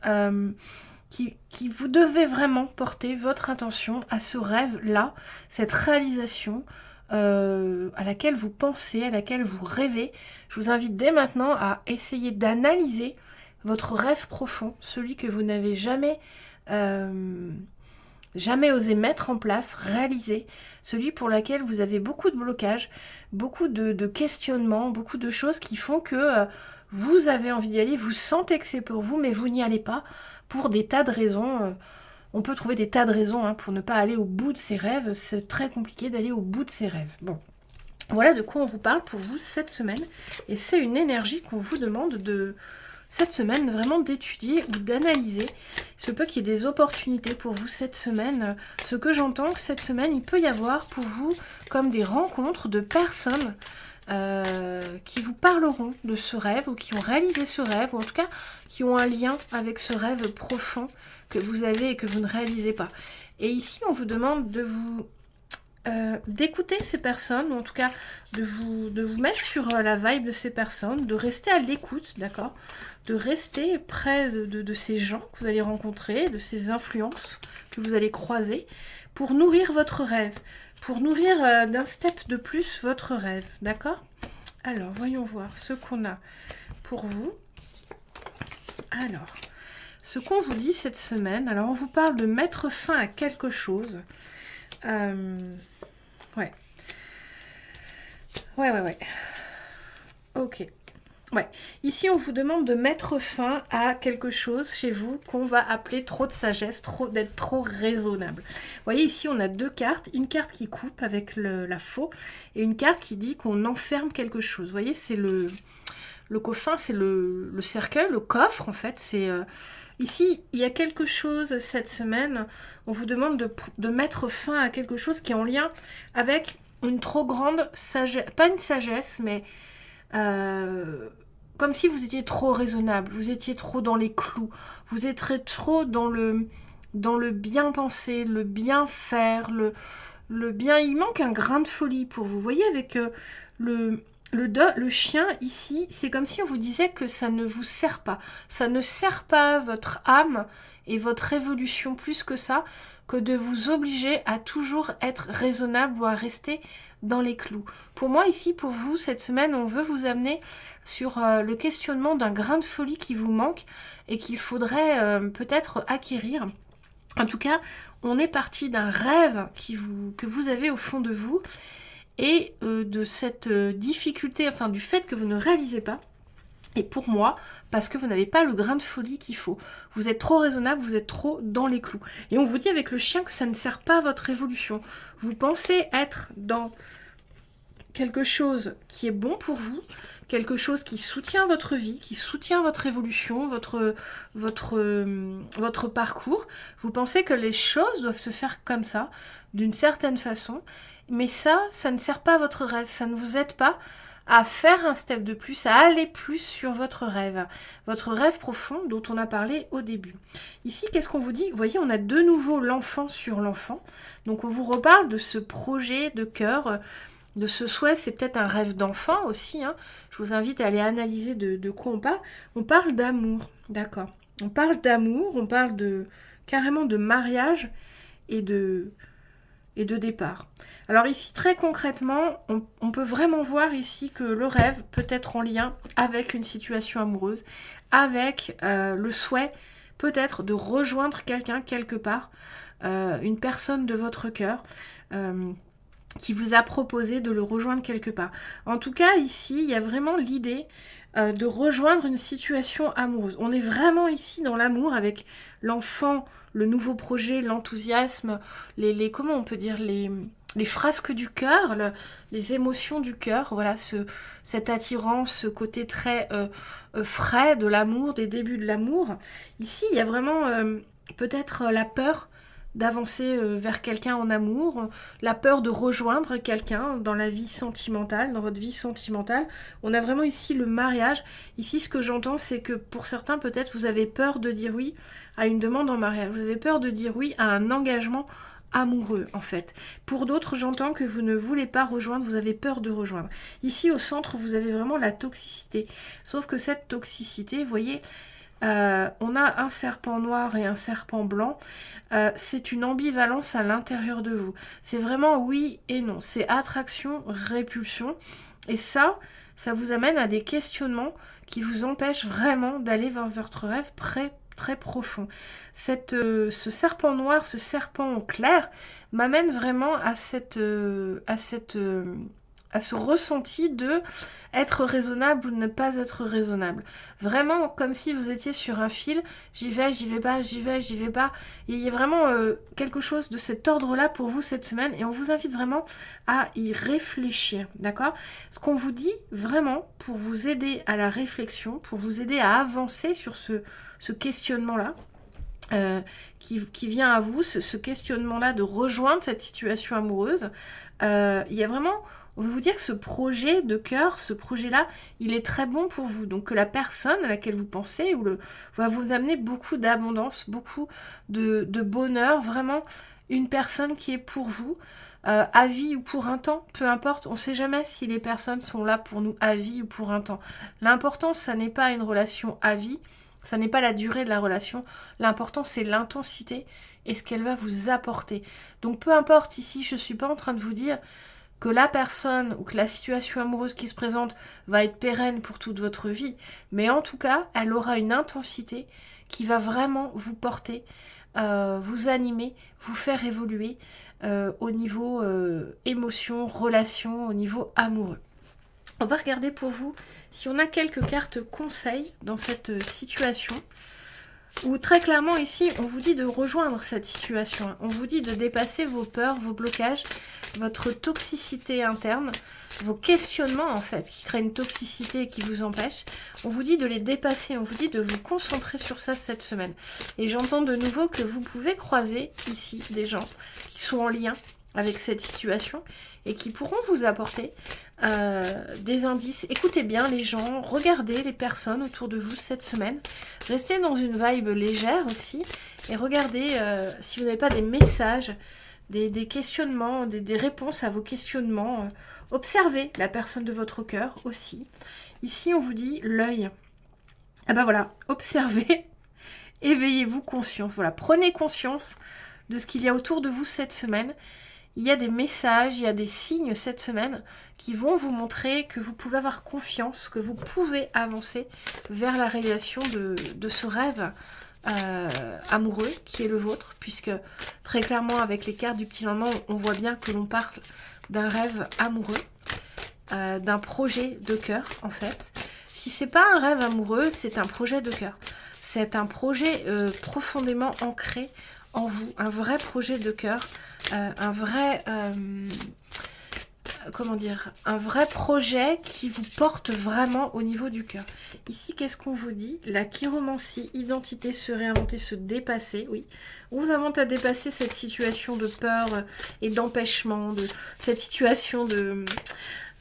[SPEAKER 1] qui vous devez vraiment porter votre attention à ce rêve-là, cette réalisation à laquelle vous pensez, à laquelle vous rêvez. Je vous invite dès maintenant à essayer d'analyser votre rêve profond, celui que vous n'avez jamais osé mettre en place, réaliser, celui pour lequel vous avez beaucoup de blocages, beaucoup de questionnements, beaucoup de choses qui font que vous avez envie d'y aller, vous sentez que c'est pour vous, mais vous n'y allez pas pour des tas de raisons. On peut trouver des tas de raisons pour ne pas aller au bout de ses rêves. C'est très compliqué d'aller au bout de ses rêves. Bon, voilà de quoi on vous parle pour vous cette semaine. Et c'est une énergie qu'on vous demande de cette semaine vraiment d'étudier ou d'analyser. Il se peut qu'il y ait des opportunités pour vous cette semaine. Ce que j'entends cette semaine, il peut y avoir pour vous comme des rencontres de personnes qui vous parleront de ce rêve ou qui ont réalisé ce rêve, ou en tout cas qui ont un lien avec ce rêve profond que vous avez et que vous ne réalisez pas. Et ici, on vous demande de vous d'écouter ces personnes, ou en tout cas de vous mettre sur la vibe de ces personnes, de rester à l'écoute, d'accord, de rester près de ces gens que vous allez rencontrer, de ces influences que vous allez croiser, pour nourrir votre rêve, pour nourrir d'un step de plus votre rêve, d'accord? Alors, voyons voir ce qu'on a pour vous. Alors, ce qu'on vous dit cette semaine, alors on vous parle de mettre fin à quelque chose. Ouais. Ok. Ouais. Ici, on vous demande de mettre fin à quelque chose chez vous qu'on va appeler trop de sagesse, d'être trop raisonnable. Vous voyez, ici, on a deux cartes. Une carte qui coupe avec la faux et une carte qui dit qu'on enferme quelque chose. Vous voyez, c'est le coffin, c'est le cercueil, le coffre, en fait. C'est ici, il y a quelque chose cette semaine. On vous demande de mettre fin à quelque chose qui est en lien avec une trop grande sagesse. Pas une sagesse, mais... comme si vous étiez trop raisonnable, vous étiez trop dans les clous, vous étiez trop dans le bien penser, le bien faire, le bien... Il manque un grain de folie pour vous. Vous voyez, avec le chien ici, c'est comme si on vous disait que ça ne vous sert pas. Ça ne sert pas votre âme et votre évolution plus que ça, que de vous obliger à toujours être raisonnable ou à rester dans les clous. Pour moi, ici, pour vous, cette semaine, on veut vous amener sur le questionnement d'un grain de folie qui vous manque et qu'il faudrait peut-être acquérir. En tout cas, on est parti d'un rêve que vous avez au fond de vous et de cette difficulté, enfin du fait que vous ne réalisez pas. Et pour moi, parce que vous n'avez pas le grain de folie qu'il faut. Vous êtes trop raisonnable, vous êtes trop dans les clous. Et on vous dit avec le chien que ça ne sert pas à votre évolution. Vous pensez être dans quelque chose qui est bon pour vous, quelque chose qui soutient votre vie, qui soutient votre évolution, votre parcours. Vous pensez que les choses doivent se faire comme ça, d'une certaine façon. Mais ça ne sert pas à votre rêve. Ça ne vous aide pas à faire un step de plus, à aller plus sur votre rêve profond dont on a parlé au début. Ici, qu'est-ce qu'on vous dit? Vous voyez, on a de nouveau l'enfant sur l'enfant. Donc, on vous reparle de ce projet de cœur, de ce souhait. C'est peut-être un rêve d'enfant aussi. Je vous invite à aller analyser de quoi on parle. On parle d'amour, d'accord. On parle d'amour, on parle carrément de mariage et de départ. Alors ici, très concrètement, on peut vraiment voir ici que le rêve peut être en lien avec une situation amoureuse, avec le souhait peut-être de rejoindre quelqu'un quelque part, une personne de votre cœur. qui vous a proposé de le rejoindre quelque part. En tout cas, ici, il y a vraiment l'idée de rejoindre une situation amoureuse. On est vraiment ici dans l'amour avec l'enfant, le nouveau projet, l'enthousiasme, comment on peut dire, les frasques du cœur, les émotions du cœur, voilà, cette attirance, ce côté très frais de l'amour, des débuts de l'amour. Ici, il y a vraiment peut-être la peur d'avancer vers quelqu'un en amour, la peur de rejoindre quelqu'un dans la vie sentimentale, dans votre vie sentimentale. On a vraiment ici le mariage. Ici, ce que j'entends, c'est que pour certains, peut-être, vous avez peur de dire oui à une demande en mariage. Vous avez peur de dire oui à un engagement amoureux, en fait. Pour d'autres, j'entends que vous ne voulez pas rejoindre, vous avez peur de rejoindre. Ici, au centre, vous avez vraiment la toxicité. Sauf que cette toxicité, vous voyez, on a un serpent noir et un serpent blanc. C'est une ambivalence à l'intérieur de vous. C'est vraiment oui et non. C'est attraction, répulsion. Et ça vous amène à des questionnements qui vous empêchent vraiment d'aller vers votre rêve très profond. Ce serpent noir, ce serpent clair m'amène vraiment à ce ressenti de être raisonnable ou ne pas être raisonnable. Vraiment comme si vous étiez sur un fil, j'y vais pas, j'y vais pas. Et il y a vraiment quelque chose de cet ordre-là pour vous cette semaine et on vous invite vraiment à y réfléchir, d'accord? Ce qu'on vous dit vraiment pour vous aider à la réflexion, pour vous aider à avancer sur ce questionnement-là, qui vient à vous, ce questionnement-là de rejoindre cette situation amoureuse, il y a vraiment, on veut vous dire que ce projet de cœur, ce projet-là, il est très bon pour vous. Donc que la personne à laquelle vous pensez va vous amener beaucoup d'abondance, beaucoup de bonheur, vraiment une personne qui est pour vous, à vie ou pour un temps, peu importe, on ne sait jamais si les personnes sont là pour nous à vie ou pour un temps. L'important, ça n'est pas une relation à vie, ça n'est pas la durée de la relation, l'important c'est l'intensité et ce qu'elle va vous apporter. Donc peu importe ici, je ne suis pas en train de vous dire que la personne ou que la situation amoureuse qui se présente va être pérenne pour toute votre vie, mais en tout cas, elle aura une intensité qui va vraiment vous porter, vous animer, vous faire évoluer au niveau émotion, relation, au niveau amoureux. On va regarder pour vous si on a quelques cartes conseils dans cette situation. Où très clairement ici, on vous dit de rejoindre cette situation. On vous dit de dépasser vos peurs, vos blocages, votre toxicité interne, vos questionnements en fait, qui créent une toxicité et qui vous empêchent. On vous dit de les dépasser, on vous dit de vous concentrer sur ça cette semaine. Et j'entends de nouveau que vous pouvez croiser ici des gens qui sont en lien avec cette situation et qui pourront vous apporter des indices. Écoutez bien les gens, regardez les personnes autour de vous cette semaine. Restez dans une vibe légère aussi et regardez si vous n'avez pas des messages, des questionnements, des réponses à vos questionnements. Observez la personne de votre cœur aussi. Ici on vous dit l'œil. Ah ben voilà, observez, éveillez-vous conscience. Voilà, prenez conscience de ce qu'il y a autour de vous cette semaine. Il y a des messages, il y a des signes cette semaine qui vont vous montrer que vous pouvez avoir confiance, que vous pouvez avancer vers la réalisation de ce rêve amoureux qui est le vôtre, puisque très clairement avec les cartes du petit lendemain, on voit bien que l'on parle d'un rêve amoureux, d'un projet de cœur en fait. Si c'est pas un rêve amoureux, c'est un projet de cœur. C'est un projet profondément ancré en vous, un vrai projet de cœur, un vrai un vrai projet qui vous porte vraiment au niveau du cœur. Ici, qu'est-ce qu'on vous dit? La chiromancie, identité, se réinventer, se dépasser, oui. On vous invente à dépasser cette situation de peur et d'empêchement, de cette situation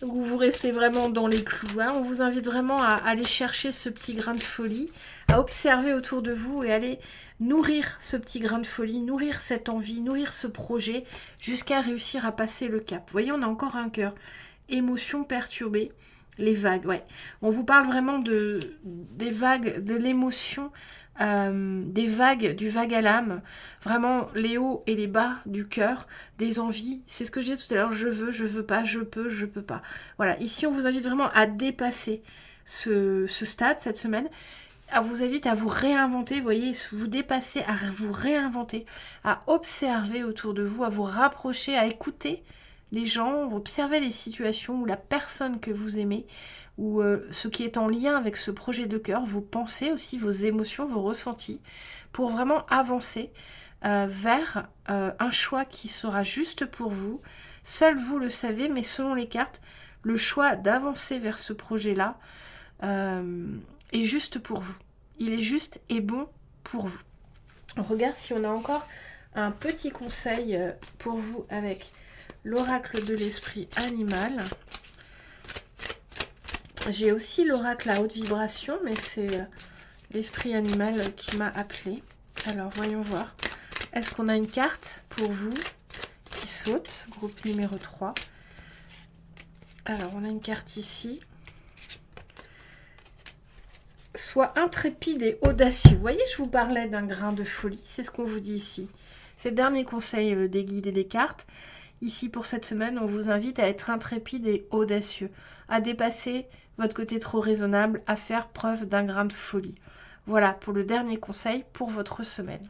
[SPEAKER 1] où vous restez vraiment dans les clous. Hein. On vous invite vraiment à aller chercher ce petit grain de folie, à observer autour de vous et aller nourrir ce petit grain de folie, nourrir cette envie, nourrir ce projet, jusqu'à réussir à passer le cap. Vous voyez, on a encore un cœur. Émotions perturbées, les vagues, ouais. On vous parle vraiment des vagues, de l'émotion, des vagues, du vague à l'âme, vraiment les hauts et les bas du cœur, des envies. C'est ce que j'ai dit tout à l'heure, je veux pas, je peux pas. Voilà, ici on vous invite vraiment à dépasser ce stade cette semaine. On vous invite à vous réinventer, vous voyez, vous dépasser, à vous réinventer, à observer autour de vous, à vous rapprocher, à écouter les gens, vous observez les situations où la personne que vous aimez, ou ce qui est en lien avec ce projet de cœur, vos pensées aussi, vos émotions, vos ressentis, pour vraiment avancer vers un choix qui sera juste pour vous. Seul vous le savez, mais selon les cartes, le choix d'avancer vers ce projet-là est juste pour vous. Il est juste et bon pour vous. On regarde si on a encore un petit conseil pour vous avec l'oracle de l'esprit animal. J'ai aussi l'oracle à haute vibration, mais c'est l'esprit animal qui m'a appelé. Alors, voyons voir. Est-ce qu'on a une carte pour vous qui saute, groupe numéro 3? Alors, on a une carte ici. Sois intrépide et audacieux. Vous voyez, je vous parlais d'un grain de folie. C'est ce qu'on vous dit ici. C'est le dernier conseil des guides et des cartes. Ici, pour cette semaine, on vous invite à être intrépide et audacieux, à dépasser votre côté trop raisonnable, à faire preuve d'un grain de folie. Voilà pour le dernier conseil pour votre semaine.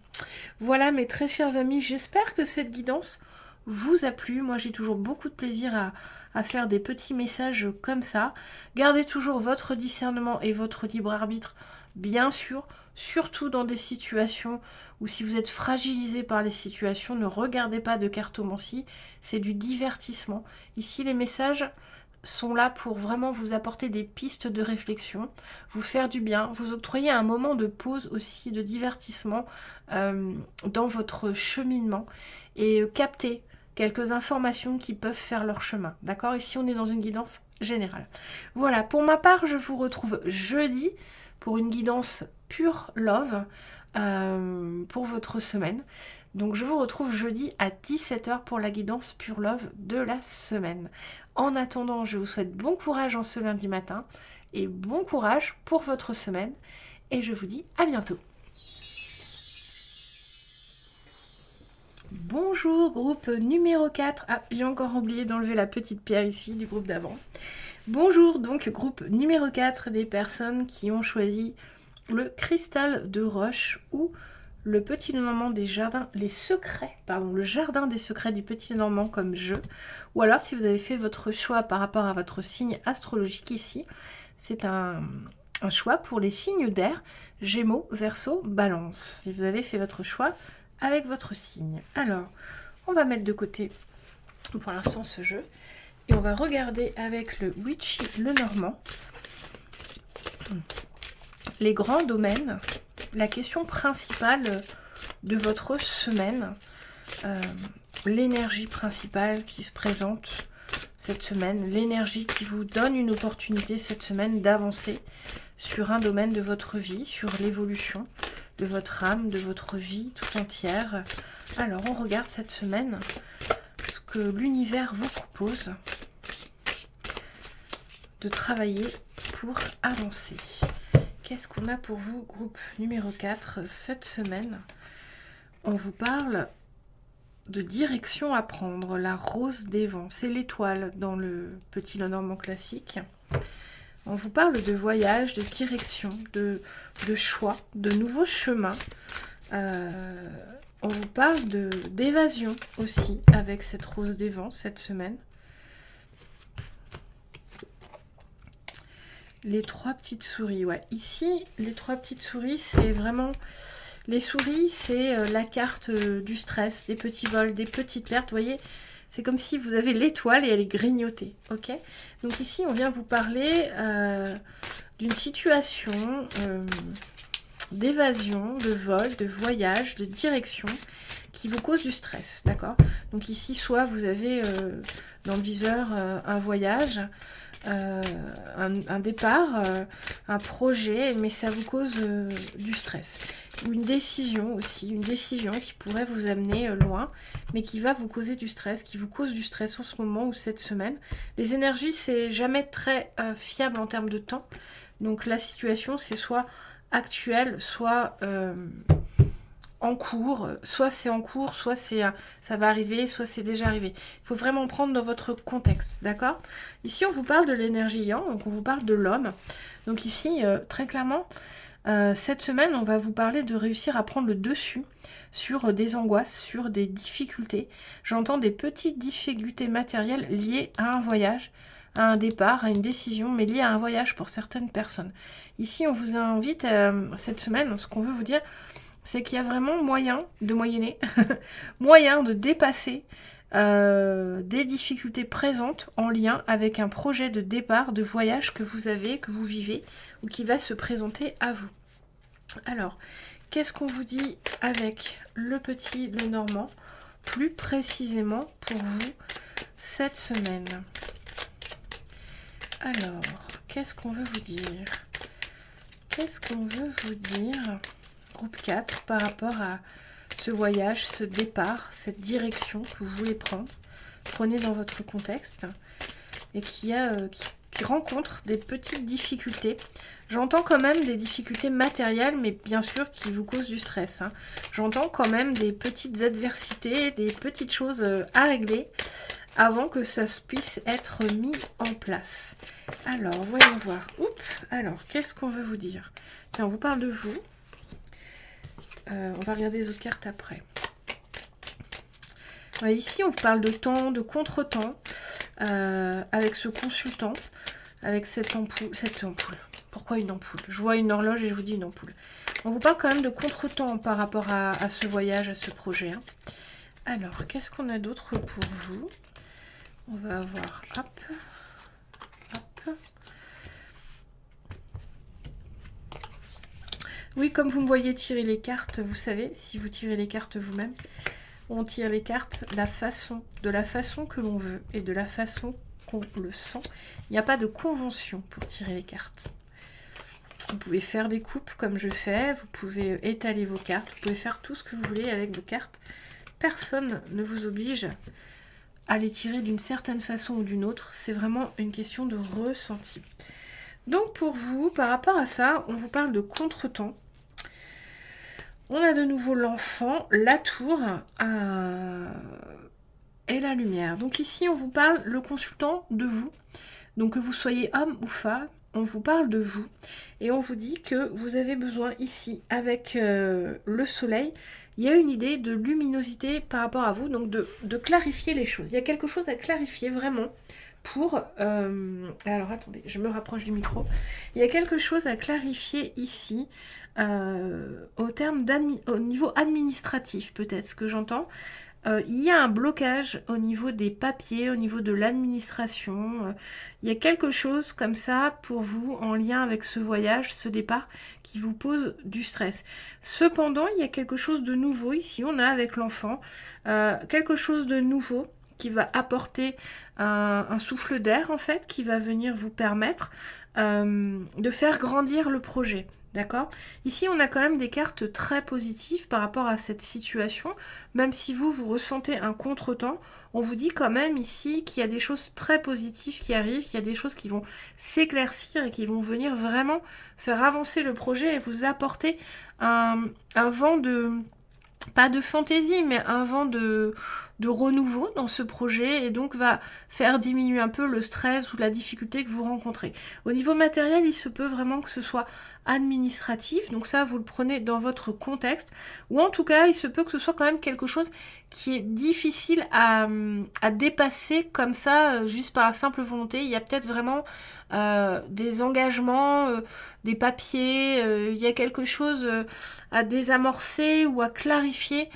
[SPEAKER 1] Voilà mes très chers amis, j'espère que cette guidance vous a plu. Moi, j'ai toujours beaucoup de plaisir à faire des petits messages comme ça. Gardez toujours votre discernement et votre libre arbitre, bien sûr, surtout dans des situations où si vous êtes fragilisé par les situations, ne regardez pas de cartomancie, c'est du divertissement. Ici, les messages sont là pour vraiment vous apporter des pistes de réflexion, vous faire du bien, vous octroyer un moment de pause aussi, de divertissement dans votre cheminement et capter quelques informations qui peuvent faire leur chemin. D'accord? Ici, on est dans une guidance générale. Voilà, pour ma part, je vous retrouve jeudi pour une guidance pure love pour votre semaine. Donc je vous retrouve jeudi à 17 h pour la guidance Pure Love de la semaine. En attendant, je vous souhaite bon courage en ce lundi matin et bon courage pour votre semaine. Et je vous dis à bientôt. Bonjour groupe numéro 4. Ah, j'ai encore oublié d'enlever la petite pierre ici du groupe d'avant. Bonjour donc groupe numéro 4 des personnes qui ont choisi le cristal de roche ou le petit Lenormand des jardins, le jardin des secrets du petit Lenormand comme jeu. Ou alors si vous avez fait votre choix par rapport à votre signe astrologique ici, c'est un choix pour les signes d'air, Gémeaux, Verseau, Balance. Si vous avez fait votre choix avec votre signe. Alors, on va mettre de côté pour l'instant ce jeu. Et on va regarder avec le Witchy Lenormand les grands domaines, la question principale de votre semaine, l'énergie principale qui se présente cette semaine, l'énergie qui vous donne une opportunité cette semaine d'avancer sur un domaine de votre vie, sur l'évolution de votre âme, de votre vie tout entière. Alors on regarde cette semaine ce que l'univers vous propose de travailler pour avancer. Qu'est-ce qu'on a pour vous, groupe numéro 4, cette semaine? On vous parle de direction à prendre, la rose des vents. C'est l'étoile dans le petit Lenormand classique. On vous parle de voyage, de direction, de choix, de nouveaux chemins. On vous parle d'évasion aussi avec cette rose des vents cette semaine. Les trois petites souris, ouais. Ici, les trois petites souris, c'est vraiment... Les souris, c'est la carte du stress, des petits vols, des petites pertes. Vous voyez, c'est comme si vous avez l'étoile et elle est grignotée, ok? Donc ici, on vient vous parler d'une situation d'évasion, de vol, de voyage, de direction qui vous cause du stress, d'accord? Donc ici, soit vous avez dans le viseur un voyage, un départ, un projet, mais ça vous cause du stress. Une décision aussi, une décision qui pourrait vous amener loin, mais qui va vous causer du stress, qui vous cause du stress en ce moment ou cette semaine. Les énergies, c'est jamais très fiable en termes de temps. Donc la situation, c'est soit actuelle, soit en cours, soit c'est en cours, soit ça va arriver, soit c'est déjà arrivé. Il faut vraiment prendre dans votre contexte, d'accord? Ici, on vous parle de l'énergie yang, donc on vous parle de l'homme. Donc ici, très clairement, Cette semaine, on va vous parler de réussir à prendre le dessus sur des angoisses, sur des difficultés. J'entends des petites difficultés matérielles liées à un voyage, à un départ, à une décision, mais liées à un voyage pour certaines personnes. Ici, on vous invite cette semaine, ce qu'on veut vous dire, c'est qu'il y a vraiment moyen de moyenner, moyen de dépasser des difficultés présentes en lien avec un projet de départ, de voyage que vous avez, que vous vivez, ou qui va se présenter à vous. Alors, qu'est-ce qu'on vous dit avec le petit Lenormand, plus précisément pour vous cette semaine? Alors, qu'est-ce qu'on veut vous dire? Qu'est-ce qu'on veut vous dire, groupe 4, par rapport à ce voyage, ce départ, cette direction que vous voulez prendre? Prenez dans votre contexte et qui rencontre des petites difficultés. J'entends quand même des difficultés matérielles, mais bien sûr qui vous causent du stress. Hein. J'entends quand même des petites adversités, des petites choses à régler avant que ça puisse être mis en place. Alors, voyons voir. Alors, qu'est-ce qu'on veut vous dire? Tiens, on vous parle de vous. On va regarder les autres cartes après. Ouais, ici, on vous parle de temps, de contre-temps, avec ce consultant, avec cette ampoule. Pourquoi une ampoule? Je vois une horloge et je vous dis une ampoule. On vous parle quand même de contre-temps par rapport à ce voyage, à ce projet. Hein. Alors, qu'est-ce qu'on a d'autre pour vous? On va avoir... Hop. Oui, comme vous me voyez tirer les cartes, vous savez, si vous tirez les cartes vous-même, on tire les cartes de la façon que l'on veut et de la façon qu'on le sent. Il n'y a pas de convention pour tirer les cartes. Vous pouvez faire des coupes comme je fais, vous pouvez étaler vos cartes, vous pouvez faire tout ce que vous voulez avec vos cartes. Personne ne vous oblige à les tirer d'une certaine façon ou d'une autre. C'est vraiment une question de ressenti. Donc pour vous, par rapport à ça, on vous parle de contretemps. On a de nouveau l'enfant, la tour et la lumière. Donc ici, on vous parle, le consultant, de vous. Donc que vous soyez homme ou femme, on vous parle de vous. Et on vous dit que vous avez besoin ici, avec le soleil, il y a une idée de luminosité par rapport à vous, donc de clarifier les choses. Il y a quelque chose à clarifier vraiment pour... alors attendez, je me rapproche du micro. Il y a quelque chose à clarifier ici au niveau administratif peut-être, ce que j'entends. Il y a un blocage au niveau des papiers, au niveau de l'administration. Il y a quelque chose comme ça pour vous en lien avec ce voyage, ce départ qui vous pose du stress. Cependant, il y a quelque chose de nouveau ici, on a avec l'enfant, quelque chose de nouveau qui va apporter un souffle d'air en fait, qui va venir vous permettre de faire grandir le projet. D'accord? Ici, on a quand même des cartes très positives par rapport à cette situation. Même si vous ressentez un contretemps, on vous dit quand même ici qu'il y a des choses très positives qui arrivent, qu'il y a des choses qui vont s'éclaircir et qui vont venir vraiment faire avancer le projet et vous apporter un vent de... pas de fantaisie, mais un vent de renouveau dans ce projet et donc va faire diminuer un peu le stress ou la difficulté que vous rencontrez. Au niveau matériel, il se peut vraiment que ce soit administratif, donc ça vous le prenez dans votre contexte, ou en tout cas il se peut que ce soit quand même quelque chose qui est difficile à dépasser comme ça, juste par la simple volonté. Il y a peut-être vraiment des engagements, des papiers, il y a quelque chose à désamorcer ou à clarifier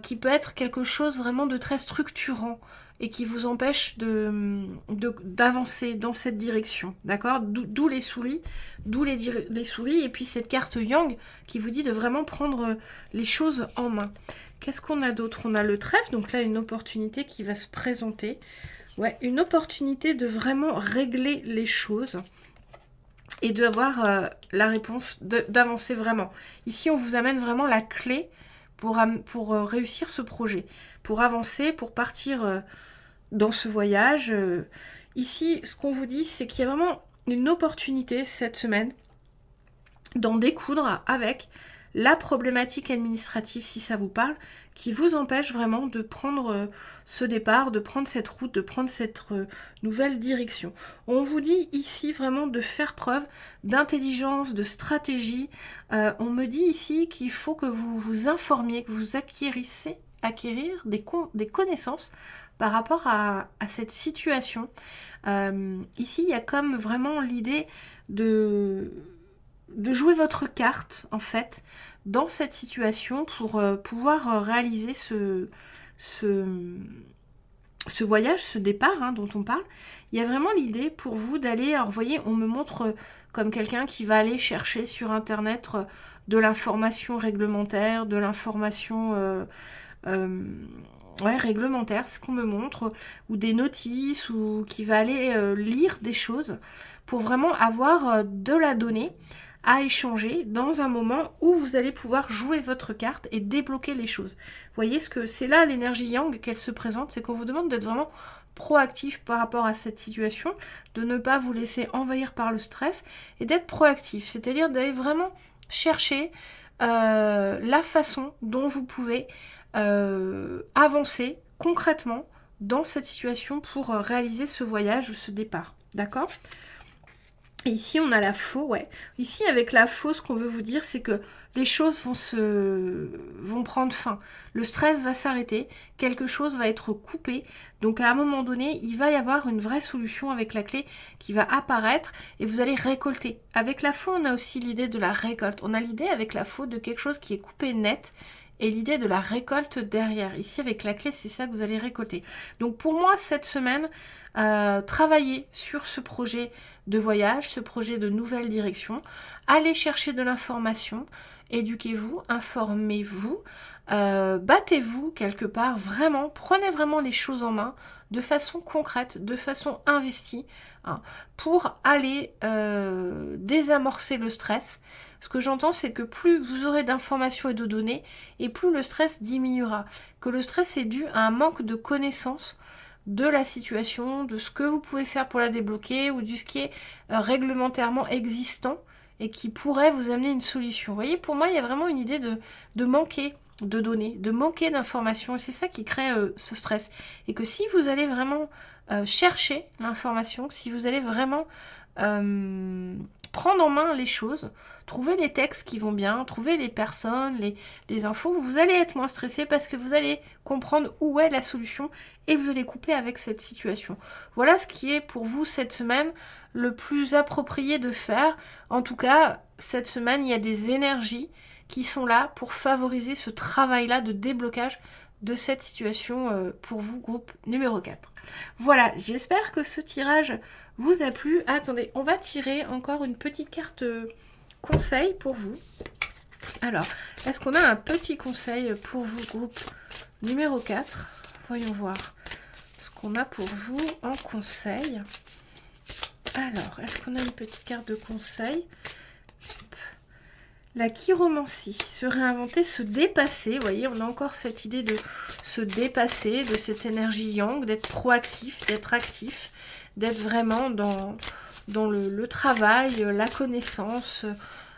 [SPEAKER 1] qui peut être quelque chose vraiment de très structurant et qui vous empêche d'avancer dans cette direction, d'accord? D'où les souris, les souris, et puis cette carte Yang qui vous dit de vraiment prendre les choses en main. Qu'est-ce qu'on a d'autre? On a le trèfle, donc là une opportunité qui va se présenter. Ouais, une opportunité de vraiment régler les choses et d'avoir la réponse, d'avancer vraiment. Ici, on vous amène vraiment la clé pour réussir ce projet, pour avancer, pour partir dans ce voyage. Ici, ce qu'on vous dit, c'est qu'il y a vraiment une opportunité cette semaine d'en découdre avec la problématique administrative, si ça vous parle, qui vous empêche vraiment de prendre ce départ, de prendre cette route, de prendre cette nouvelle direction. On vous dit ici vraiment de faire preuve d'intelligence, de stratégie. On me dit ici qu'il faut que vous vous informiez, que vous acquérir des connaissances par rapport à cette situation. Ici, il y a comme vraiment l'idée de jouer votre carte, en fait, dans cette situation pour pouvoir réaliser ce voyage, ce départ dont on parle. Il y a vraiment l'idée pour vous d'aller, alors vous voyez, on me montre comme quelqu'un qui va aller chercher sur Internet de l'information réglementaire, de l'information réglementaire, ce qu'on me montre, ou des notices, ou qui va aller lire des choses pour vraiment avoir de la donnée à échanger dans un moment où vous allez pouvoir jouer votre carte et débloquer les choses. Vous voyez ce que c'est là l'énergie yang qu'elle se présente, c'est qu'on vous demande d'être vraiment proactif par rapport à cette situation, de ne pas vous laisser envahir par le stress et d'être proactif, c'est-à-dire d'aller vraiment chercher la façon dont vous pouvez avancer concrètement dans cette situation pour réaliser ce voyage ou ce départ. D'accord ? Et ici, on a la faux, ouais. Ici, avec la faux, ce qu'on veut vous dire, c'est que les choses vont prendre fin. Le stress va s'arrêter, quelque chose va être coupé. Donc, à un moment donné, il va y avoir une vraie solution avec la clé qui va apparaître et vous allez récolter. Avec la faux, on a aussi l'idée de la récolte. On a l'idée avec la faux de quelque chose qui est coupé net et l'idée de la récolte derrière. Ici, avec la clé, c'est ça que vous allez récolter. Donc, pour moi, cette semaine, travaillez sur ce projet de voyage, ce projet de nouvelle direction. Allez chercher de l'information, éduquez-vous, informez-vous, battez-vous quelque part, vraiment, prenez vraiment les choses en main de façon concrète, de façon investie, pour aller désamorcer le stress. Ce que j'entends, c'est que plus vous aurez d'informations et de données, et plus le stress diminuera. Que le stress est dû à un manque de connaissances de la situation, de ce que vous pouvez faire pour la débloquer, ou de ce qui est réglementairement existant et qui pourrait vous amener une solution. Vous voyez, pour moi, il y a vraiment une idée de manquer de données, de manquer d'informations, et c'est ça qui crée ce stress. Et que si vous allez vraiment chercher l'information, si vous allez vraiment prendre en main les choses, trouver les textes qui vont bien, trouver les personnes, les infos, vous allez être moins stressé parce que vous allez comprendre où est la solution et vous allez couper avec cette situation. Voilà ce qui est pour vous cette semaine le plus approprié de faire. En tout cas, cette semaine, il y a des énergies qui sont là pour favoriser ce travail-là de déblocage de cette situation pour vous, groupe numéro 4. Voilà, j'espère que ce tirage vous a plu. Attendez, on va tirer encore une petite carte conseil pour vous. Alors, est-ce qu'on a un petit conseil pour vous, groupe numéro 4 ? Voyons voir ce qu'on a pour vous en conseil. Alors, est-ce qu'on a une petite carte de conseil ? La chiromancie, se réinventer, se dépasser. Vous voyez, on a encore cette idée de se dépasser, de cette énergie yang, d'être proactif, d'être actif, d'être vraiment dans le travail, la connaissance,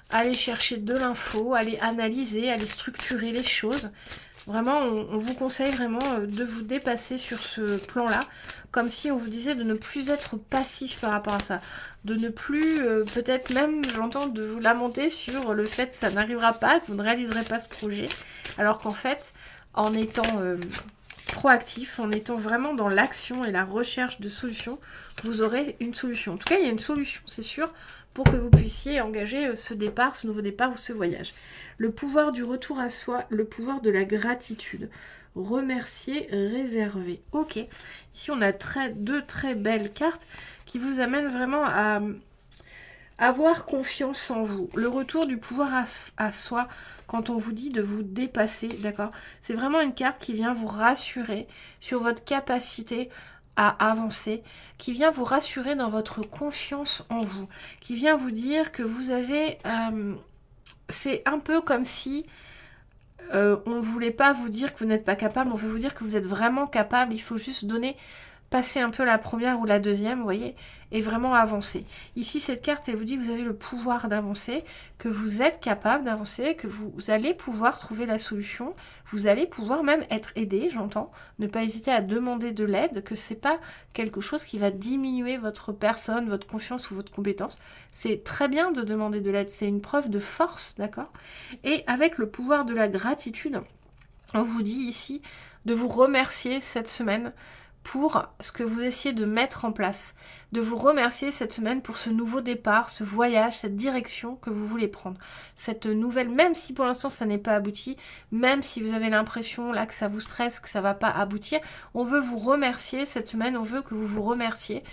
[SPEAKER 1] aller chercher de l'info, aller analyser, aller structurer les choses. Vraiment, on vous conseille vraiment de vous dépasser sur ce plan-là, comme si on vous disait de ne plus être passif par rapport à ça, de ne plus, peut-être même, j'entends, de vous lamenter sur le fait que ça n'arrivera pas, que vous ne réaliserez pas ce projet, alors qu'en fait, en étant proactif, en étant vraiment dans l'action et la recherche de solutions, vous aurez une solution. En tout cas, il y a une solution, c'est sûr, pour que vous puissiez engager ce départ, ce nouveau départ ou ce voyage. Le pouvoir du retour à soi, le pouvoir de la gratitude. Remercier, réserver. Ok, ici on a deux très belles cartes qui vous amènent vraiment à avoir confiance en vous. Le retour du pouvoir à soi, quand on vous dit de vous dépasser, d'accord ? C'est vraiment une carte qui vient vous rassurer sur votre capacité à avancer, qui vient vous rassurer dans votre confiance en vous, qui vient vous dire que vous avez... c'est un peu comme si on ne voulait pas vous dire que vous n'êtes pas capable, on veut vous dire que vous êtes vraiment capable, il faut juste donner passer un peu la première ou la deuxième, vous voyez, et vraiment avancer. Ici, cette carte, elle vous dit que vous avez le pouvoir d'avancer, que vous êtes capable d'avancer, que vous allez pouvoir trouver la solution, vous allez pouvoir même être aidé, j'entends. Ne pas hésiter à demander de l'aide, que c'est pas quelque chose qui va diminuer votre personne, votre confiance ou votre compétence. C'est très bien de demander de l'aide, c'est une preuve de force, d'accord? Et avec le pouvoir de la gratitude, on vous dit ici de vous remercier cette semaine pour ce que vous essayez de mettre en place, de vous remercier cette semaine pour ce nouveau départ, ce voyage, cette direction que vous voulez prendre, cette nouvelle, même si pour l'instant ça n'est pas abouti, même si vous avez l'impression là que ça vous stresse, que ça va pas aboutir, on veut vous remercier cette semaine, on veut que vous vous remerciez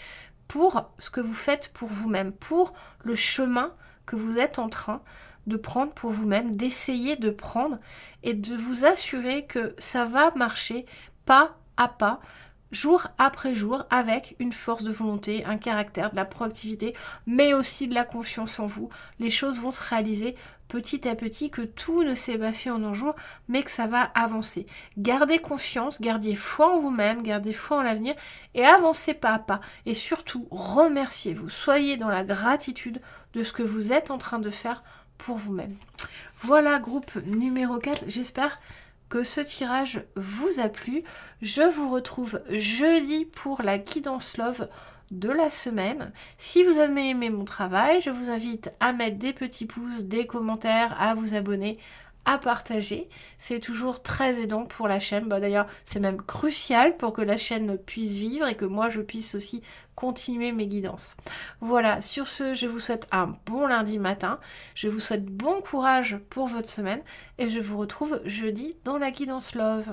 [SPEAKER 1] pour ce que vous faites pour vous-même, pour le chemin que vous êtes en train de prendre pour vous-même, d'essayer de prendre et de vous assurer que ça va marcher pas à pas, jour après jour, avec une force de volonté, un caractère, de la proactivité, mais aussi de la confiance en vous. Les choses vont se réaliser petit à petit, que tout ne s'est pas fait en un jour, mais que ça va avancer. Gardez confiance, gardez foi en vous-même, gardez foi en l'avenir et avancez pas à pas. Et surtout, remerciez-vous. Soyez dans la gratitude de ce que vous êtes en train de faire pour vous-même. Voilà, groupe numéro 4. J'espère que ce tirage vous a plu. Je vous retrouve jeudi pour la guidance love de la semaine. Si vous avez aimé mon travail, je vous invite à mettre des petits pouces, des commentaires, à vous abonner, à partager. C'est toujours très aidant pour la chaîne. D'ailleurs, c'est même crucial pour que la chaîne puisse vivre et que moi, je puisse aussi continuer mes guidances. Voilà, sur ce, je vous souhaite un bon lundi matin. Je vous souhaite bon courage pour votre semaine et je vous retrouve jeudi dans la guidance love.